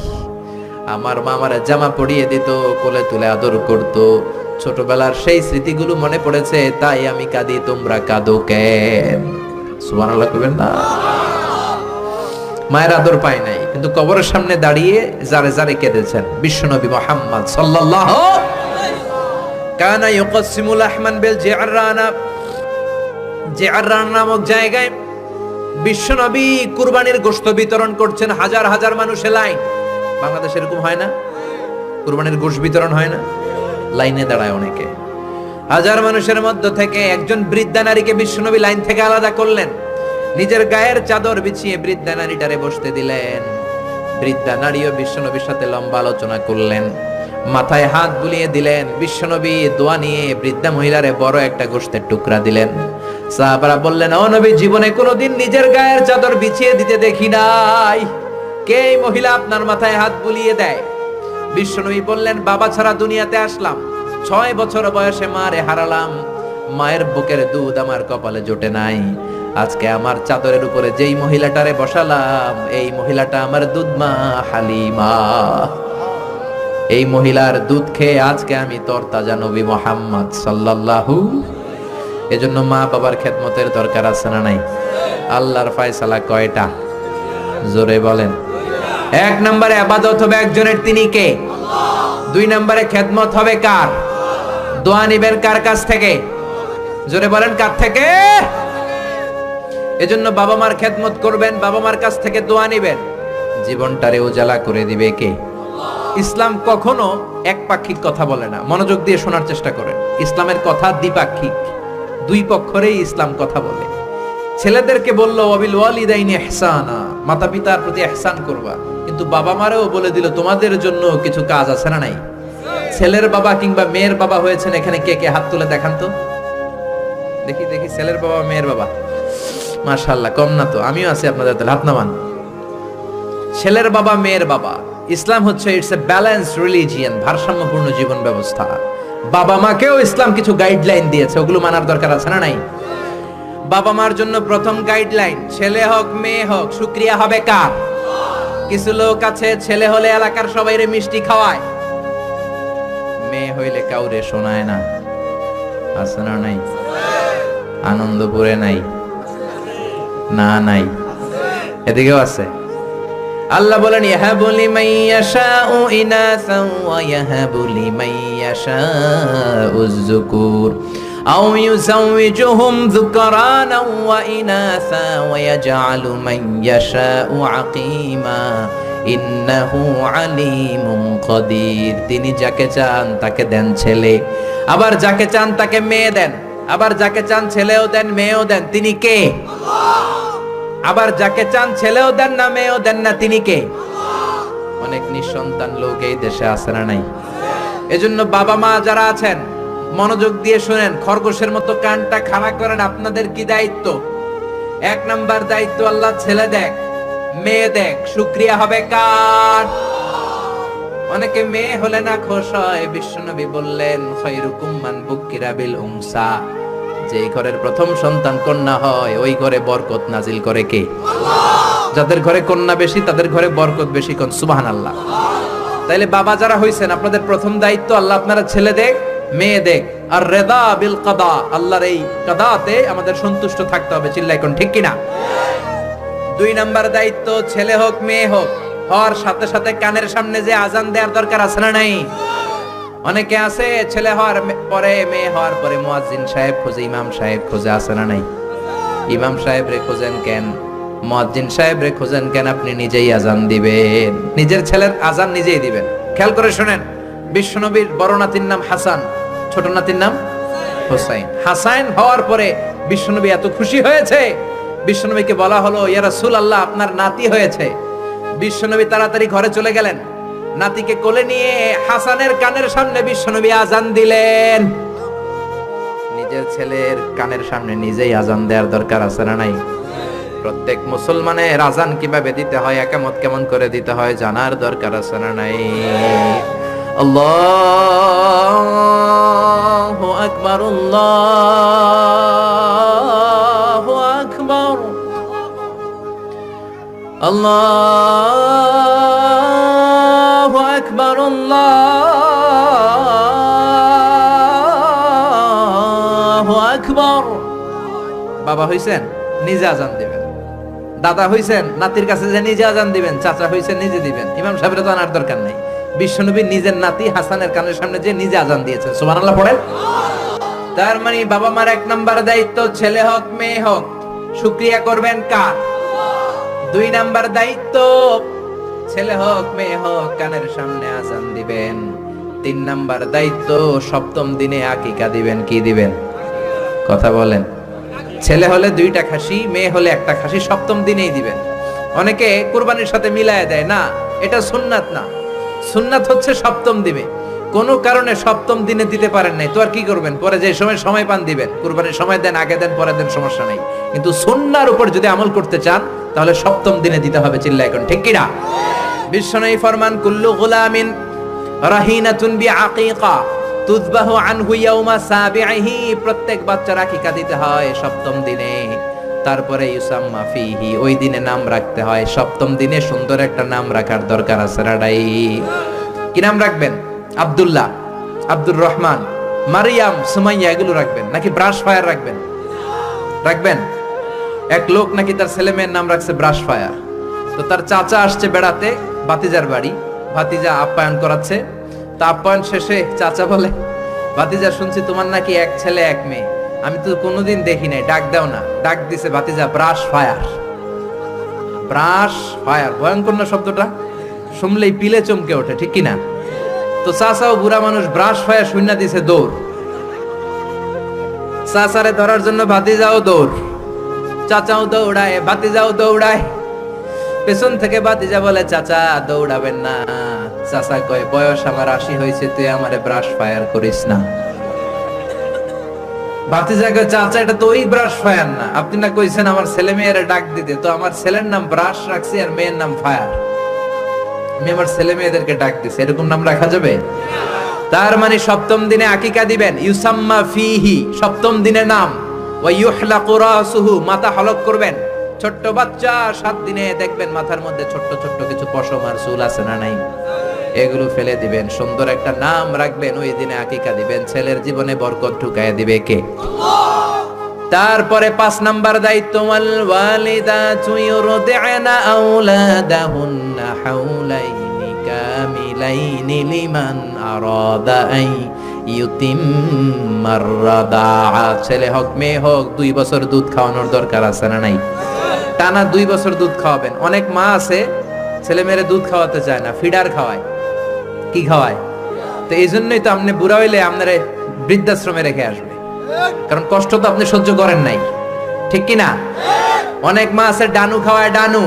আমার মা আমারে জামা পরিয়ে দিত, কোলে তুলে আদর করত। ছোটবেলার সেই স্মৃতিগুলো মনে পড়েছে, তাই আমি কাঁদি। তোমরা কাঁদো কেন? সুবহানাল্লাহ কইবেন না? মায়ের আদর পায় নাই, কিন্তু কবরের সামনে দাঁড়িয়ে জারে জারে কেঁদেছেন বিশ্বনবী মুহাম্মদ সাল্লাল্লাহু আলাইহি ওয়াসাল্লাম। কানা ইউকাসিমুল আহমান বিল জিআরানা। জিআরানা নামক জায়গায় বিশ্বনবী কুরবানির গোশত বিতরণ করছেন। হাজার হাজার মানুষের লাইন। বাংলাদেশে এরকম হয় না? কুরবানির গোশত বিতরণ হয় না? লাইনে দাঁড়ায় অনেকে। হাজার মানুষের মধ্য থেকে একজন বৃদ্ধা নারীকে বিশ্বনবী লাইন থেকে আলাদা করলেন, নিজের গায়ের চাদর বিছিয়ে বৃদ্ধা নারীটারে বসতে দিলেন। বৃদ্ধা নারীও বিশ্বনবীর সাথে লম্বা আলোচনা করলেন, মাথায় হাত বুলিয়ে দিলেন। বিশ্বনবী দোয়া নিয়ে বৃদ্ধা মহিলারে বড় একটা গোশতের টুকরা দিলেন। সাহাবারা বললেন, ও নবী, জীবনে কোনোদিন নিজের গায়ের চাদর বিছিয়ে দিতে দেখি নাই, কে এই মহিলা আপনার মাথায় হাত বুলিয়ে দেয়? বিশ্বনবী বললেন, বাবা ছাড়া দুনিয়াতে আসলাম, 6 বছর বয়সে মারে হারালাম, মায়ের বুকের দুধ আমার কপালে জোটে নাই। আজকে আমার চাদরের উপরে যেই মহিলাটারে বসালাম, এই মহিলাটা আমার দুধ মা হালিমা। এই মহিলার দুধ খেয়ে আজকে আমি তরতাজা নবী মুহাম্মদ সাল্লাল্লাহু। এজন্য মা বাবার খেদমতের দরকার আছে না নাই? আল্লাহর ফয়সালা কয়টা? জোরে বলেন। 1 নম্বরে ইবাদত হবে একজনের, তিনি কে? আল্লাহ। 2 নম্বরে খেদমত হবে কার? দোয়া নিবেন কার কাছ থেকে? জোরে বলেন, কার থেকে? এজন্য বাবা মার খেদমত করবেন, বাবা মার কাছ থেকে দোয়া নিবেন। জীবনটারে উজালা করে দিবে কে? ইসলাম কখনো একপাক্ষিক কথা বলে না, মনোযোগ দিয়ে শোনার চেষ্টা করেন। ইসলামের কথা দ্বিপাক্ষিক, দুই পক্ষেরই ইসলাম কথা বলে। ছেলেদেরকে বললো ওয়াবিল ওয়ালিদাইনি ইহসানা, মাতা পিতার প্রতি ইহসান করবা, কিন্তু বাবা মারেও বলে দিল তোমাদের জন্য কিছু কাজ আছে না নাই? ছেলের বাবা কিংবা মেয়ের বাবা হয়েছেন এখানে কে কে হাত তুলে দেখান তো দেখি দেখি। ছেলের বাবা মেয়ের বাবা, মাশাআল্লাহ, কম না তো, আমিও আছি আপনাদের তাহলে, হাত নামান। ছেলের বাবা মেয়ের বাবা। ইসলাম হচ্ছে ইটস এ ব্যালেন্সড রিলিজিয়ন, ভারসাম্যপূর্ণ জীবন ব্যবস্থা। বাবা মাকেও ইসলাম কিছু গাইডলাইন দিয়েছে, ওগুলো মানার দরকার আছে না নাই? বাবা মার জন্য প্রথম গাইডলাইন, ছেলে হোক মেয়ে হোক শুকরিয়া হবে কার? কিছু লোক আছে ছেলে হলে এলাকার সবাইরে মিষ্টি খাওয়ায়, মেয়ে হইলে কাউরে শোনায় না। আছে না নাই? আনন্দপুরে নাই? না নাই, এদিকেও আছে। আল্লাহ বলেন ইয়াহাবু লিমান ইয়াশাউ ইনাসান ওয়া ইয়াহাবু লিমান ইয়াশাউ যুকুর আও ইউযাওয়িজুহুম যুকরানা ওয়া ইনাসা ওয়া ইয়াজআলু মান ইয়াশাউ আকীমা ইন্নাহু আলীমুন কাদির। তিনি যাকে চান তাকে দেন ছেলে, আবার যাকে চান তাকে মেয়ে দেন, আবার যাকে চান ছেলেও দেন মেয়েও দেন। তিনি কে? আবার যাকে চান ছেলেও দেন না মেয়েও দেন না, তিনি কে? অনেক নিঃসন্তান লোক এই দেশে আছে না নাই? এজন্য বাবা মা যারা আছেন মনোযোগ দিয়ে শুনেন, খরগোশের মতো কানটা খাড়া করেন। আপনাদের কি দায়িত্ব? এক নাম্বার দায়িত্ব, আল্লাহ ছেলে দেখ মেয়ে দেখ, শুকরিয়া হবে কার? অনেকে মেয়ে হলে না খুশ হয়। বিশ্বনবী বললেন খায়রুকুম মান বুকিরা বিল উনসা, যে ঘরের প্রথম সন্তান কন্যা হয় ওই ঘরে বরকত নাজিল করে কে? আল্লাহ। যাদের ঘরে কন্যা বেশি তাদের ঘরে বরকত বেশি, কোন সুবহানাল্লাহ। তাইলে বাবা যারা হইছেন আপনাদের প্রথম দায়িত্ব আল্লাহ আপনারা ছেলে দেখ মেয়ে দেখ, আর রেদা বিল কাদা, আল্লাহর এই কাদাতে আমাদের সন্তুষ্ট থাকতে হবে। চিল্লাই কোন ঠিক কিনা? দুই নাম্বার দায়িত্ব, ছেলে হোক মেয়ে হোক, হওয়ার সাথে সাথে কানের সামনে যে আজান দেওয়ার দরকার আছে না নাই? অনেকে আছে ছেলে হওয়ার পরে মেয়ে হওয়ার পরে মুয়াজ্জিন সাহেব খোঁজে, ইমাম সাহেব খোঁজে, আছে না নাই? ইমাম সাহেব রে খোঁজেন কেন? মুয়াজ্জিন সাহেব রে খোঁজেন কেন? আপনি নিজেই আজান দিবেন, নিজের ছেলের আজান নিজেই দিবেন। খেয়াল করে শুনেন, বিশ্বনবীর বড় নাতির নাম হাসান, ছোট নাতির নাম হোসাইন। হাসান হওয়ার পরে বিশ্বনবী এত খুশি হয়েছে, বিশ্বনবীকে বলা হলো ইয়া রাসূলুল্লাহ আপনার নাতি হয়েছে। বিশ্বনবী তাড়াতাড়ি ঘরে চলে গেলেন, নাতিকে কোলে নিয়ে হাসানের কানের সামনে বিশ্বনবী আজান দিলেন। নিজের ছেলের কানের সামনে নিজেই আজান দেওয়ার দরকার আছে না নাই? প্রত্যেক মুসলমানের আজান কিভাবে দিতে হয়, একামত কেমন করে দিতে হয় জানার দরকার আছে না নাই? আল্লাহু আকবার, আল্লাহু আকবার, আল্লাহু আকবার, আল্লাহু আকবার। বাবা হইছেন নিজে আজান দিবেন, দাদা হইছেন নাতির কাছে যে নিজে আজান দিবেন, চাচা হইছেন নিজে দিবেন। ইমাম সাহেবের তো আনার দরকার নাই। বিশ্বনবী নিজের নাতি হাসানের কানের সামনে যে নিজে আজান দিয়েছেন, সুবহানাল্লাহ পড়েন। তার মানে বাবা মার এক নাম্বার দায়িত্ব, ছেলে হোক মেয়ে হোক শুকরিয়া করবেন কার? দুই নাম্বার দায়িত্ব, ছেলে হোক মেয়ে হোক কানের সামনে আজান দিবেন। তিন নাম্বার দায়িত্ব, সপ্তম দিনে আকিকা দিবেন। কি দিবেন? কথা বলেন। ছেলে হলে 2টা খাসি, মেয়ে হলে 1টা খাসি, সপ্তম দিনেই দিবেন। অনেকে কুরবানির সাথে মিলায় দেয়, না এটা সুন্নাত না। সুন্নাত হচ্ছে সপ্তম দিনে। কোনো কারণে সপ্তম দিনে দিতে পারেন নাই তো আর কি করবেন? পরে যে সময় পান দিবেন। কুরবানির সময় দেন, আগে দেন, পরে দেন, সমস্যা নাই। কিন্তু সুন্নাহর উপর যদি আমল করতে চান তাহলে সপ্তম দিনে দিতে হবে। চিল্লায় এখন ঠিক কিনা? বিশ্বনবী ফরমান কুল্লু গুলামিন রাহিনাতুন বিআকিকা তুযবাহু আনহু ইয়াউমা সাবিহি, প্রত্যেক বাচ্চার আকিকা দিতে হয় সপ্তম দিনে। তারপরে ইউসাম্মা ফিহি, ওই দিনে নাম রাখতে হয়। সপ্তম দিনে সুন্দর একটা নাম রাখার দরকার আছে রাডাই। কি নাম রাখবেন? আব্দুল্লাহ, আব্দুর রহমান, মারিয়াম, সুমাইয়া, এগুলো রাখবেন নাকি ব্রাশ ফায়ার রাখবেন? রাখবেন। এক লোক নাকি তার ছেলে মেয়ের নাম রাখছে ব্রাশ ফায়ার। তো তার চাচা আসছে বেড়াতে ভাতিজার বাড়ি, ভাতিজা আপ্যায়ন করাচ্ছে। তা আপ্যায়ন শেষে চাচা বলে, ভাতিজা শুনছি তোমার নাকি এক ছেলে এক মেয়ে, আমি তো কোনোদিন দেখি নাই, ডাক দাও না। ডাক দিছে ভাতিজা ব্রাশ ফায়ার। ব্রাশ ফায়ার, ভয়ঙ্কর না শব্দটা? শুনলেই পিলে চমকে ওঠে, ঠিক কিনা? তো চাচাও বুড়া মানুষ ব্রাশ হয়ে শূন্য দিছে দৌড়, চাচারে ধরার জন্য ভাতিজাও দৌড়, চাচাও দৌড়ায় ভাতিজাও দৌড়ায়। পেছন থেকে ভাতিজা বলে চাচা দৌড়াবেন না। চাচা কয় বয়স আমার 80 হয়েছে, তুই আমারে ব্রাশ ফায়ার করিস না। ভাতিজা কয় চাচা এটা তো ওই ব্রাশ ফায়ার না, আপনি না কইছেন আমার ছেলে মেয়েরে ডাক দিতে, তো আমার ছেলের নাম ব্রাশ রাখছি আর মেয়ের নাম ফায়ার, আমি আমার ছেলে মেয়েদেরকে ডাক দিছি, এরকম নাম রাখা যাবে? তার মানে সপ্তম দিনে আকিকা দিবেন, ইউসাম্মা ফিহি, সপ্তম দিনে নাম, ওয়া ইউহলাকু রাসুহু, মাথা হলক করবেন। ছোট্ট বাচ্চা 7 দিনে দেখবেন মাথার মধ্যে ছোট্ট ছোট্ট কিছু পশম আর চুল আছে না নাই, এগুলো ফেলে দিবেন, সুন্দর একটা নাম রাখবেন, ওই দিনে আকিকা দিবেন, ছেলের জীবনে বরকত ঢুকায় দিবে কে? তারপরে 5 নাম্বার দায়িত্ব, ওয়াল ওয়ালিদাতু ইউরদি'না আওলাদাহুন্না হাওলাইনি কামিলাইনি লিমান আরাদা আই ইউতিম্মার রাদাআ। ছেলে হোক মেয়ে হোক 2 বছর দুধ খাওয়ানোর দরকার আছে না নাই? টানা 2 বছর দুধ খাওয়াবেন। অনেক মা আছে ছেলে মেয়েরে দুধ খাওয়াতে চায় না, ফিডার খাওয়ায়। কি খাওয়ায়? তো এই জন্যই তো আপনি বুড়া হইলে আপনারে বৃদ্ধাশ্রমে রেখে আসবে, কারণ কষ্ট তো আপনি সহ্য করেন নাই, ঠিক কি না? অনেক মা আছে ডানু খাওয়ায়, ডানু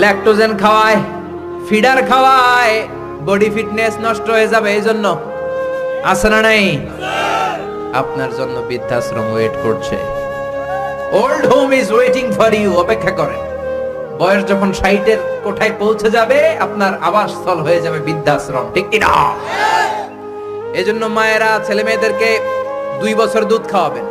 ল্যাকটোজেন খাওয়ায়, ফিডার খাওয়ায়, বডি ফিটনেস নষ্ট হয়ে যাবে, এই জন্য আছে না নাই? আপনার জন্য বৃদ্ধাশ্রম ওয়েট করছে, old home is waiting for you, অপেক্ষা করেন। বয়স যখন 60-এর কোঠায় পৌঁছে যাবে, আপনার আবাসস্থল হয়ে যাবে বৃদ্ধাশ্রম, ঠিক কি না? এজন্য মায়েরা ছেলে মেয়েদেরকে 2 বছর দুধ খাওয়াবেন।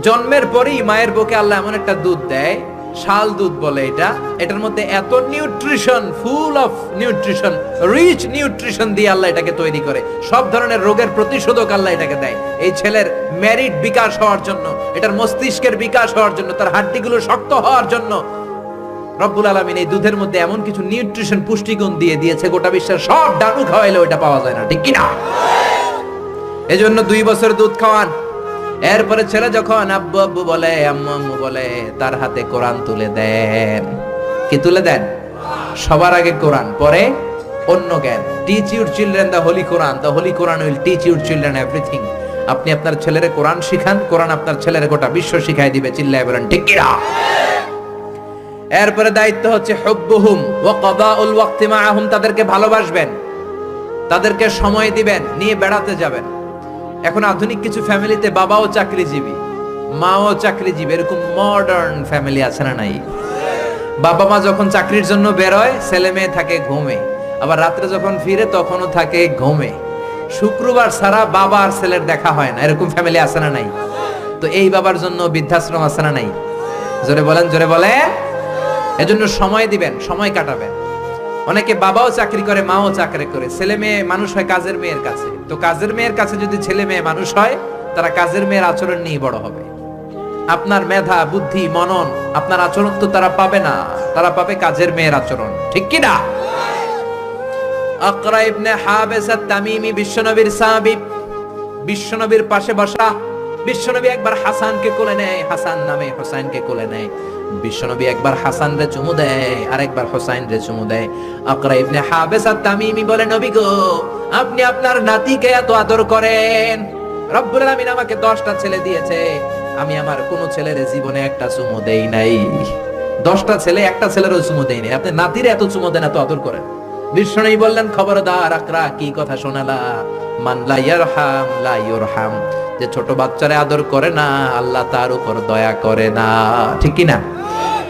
জন্মের পরেই মায়ের বুকে আল্লাহ এমন একটা দুধ দেয়, শাল দুধ বলে এটা, এটার মধ্যে এত nutrition, full of nutrition, rich nutrition দিয়ে আল্লাহ এটাকে তৈরি করে, সব ধরনের রোগের প্রতিষেধক আল্লাহ এটাকে দেয় এই ছেলের মেরিট বিকাশ হওয়ার জন্য, এটার মস্তিষ্কের বিকাশ হওয়ার জন্য, তার হাড্ডিগুলো শক্ত হওয়ার জন্য। রব্বুল আলামিন এই দুধের মধ্যে এমন কিছু নিউট্রিশন, পুষ্টিগুণ দিয়ে দিয়েছে, গোটা বিশ্বের সব ডানু খাওয়াইলেও এটা পাওয়া যায় না, ঠিক কি না? এজন্য 2 বছর দুধ খাওয়ান। এরপরে ছেলে যখন আব্বু আব্বু বলে, আম্মু আম্মু বলে, তার হাতে কোরআন তুলে দেন। কি তুলে দেন? সবার আগে কোরআন, পরে অন্য জ্ঞান। Teach your children the holy Quran, the holy Quran will teach your children everything. আপনি আপনার ছেলেরে কোরআন শিখান, কোরআন আপনার ছেলেরে গোটা বিশ্ব শিখাই দিবে, চিল্লায় বলেন ঠিক কি না? এরপরে দায়িত্ব হচ্ছে হুব্বুহুম ওয়া কাদাউল ওয়াক্তি মাআহুম, তাদেরকে ভালোবাসবেন, তাদেরকে সময় দিবেন, নিয়ে বেড়াতে যাবেন। এখন আধুনিক কিছু ফ্যামিলিতে বাবাও চাকরিজীবী, মাও চাকরিজীবী, এরকম মডার্ন ফ্যামিলি আছে না নাই? বাবা মা যখন চাকরির জন্য বের হয়, ছেলে মেয়ে থাকে ঘুমে, আবার রাত্রে যখন ফিরে তখনও থাকে ঘুমে। শুক্রবার ছাড়া বাবা আর ছেলের দেখা হয় না, এরকম ফ্যামিলি আছে না নাই? তো এই বাবার জন্য বৃদ্ধাশ্রম আছে না নাই? জোরে বলেন, জোরে বলেন। এজন্য সময় দিবেন, সময় কাটাবেন। অনেকে বাবাও চাকরি করে, মাও চাকরি করে, ছেলে মেয়ে মানুষ হয় কাজের মেয়ের কাছে। তো কাজের মেয়ের কাছে যদি ছেলে মেয়ে মানুষ হয়, তারা কাজের মেয়ের আচরণ নিয়ে বড় হবে। আপনার মেধা, বুদ্ধি, মনন, আপনার আচরণ তো তারা পাবে না, তারা পাবে কাজের মেয়ের আচরণ, ঠিক কি না? আকরা ইবনে হাবিস আত-তামিমি বিশ্বনবীর সাহাবী, বিশ্বনবীর পাশে বসা। বিশ্বনবী একবার হাসানকে কোলে নেয়, হাসান নামে হোসেনকে কোলে নেয়। বিশ্বনবী একবার হাসান রে চুমু দেয়, আরেকবার হোসেন রে চুমু দেয়। আকরা ইবনে হাবিস আত-তামিমি বলে, নবী গো, আপনি আপনার নাতিকে এত আদর করেন, রব্বুল আলামিন আমাকে 10টা ছেলে দিয়েছে, আমি আমার কোন ছেলের জীবনে একটা চুমু দেই নাই। 10টা ছেলে, একটা ছেলেরও চুমু দেই নাই, আপনি নাতির এত চুমু দেন, এত আদর করেন। বিশ্বনবী বললেন, খবরদার আকরা, কি কথা শোনালা? মান লা ইয়ারহাম লা ইউরহাম, যে ছোট বাচ্চারে আদর করে না, আল্লাহ তার উপর দয়া করে না, ঠিক কি না?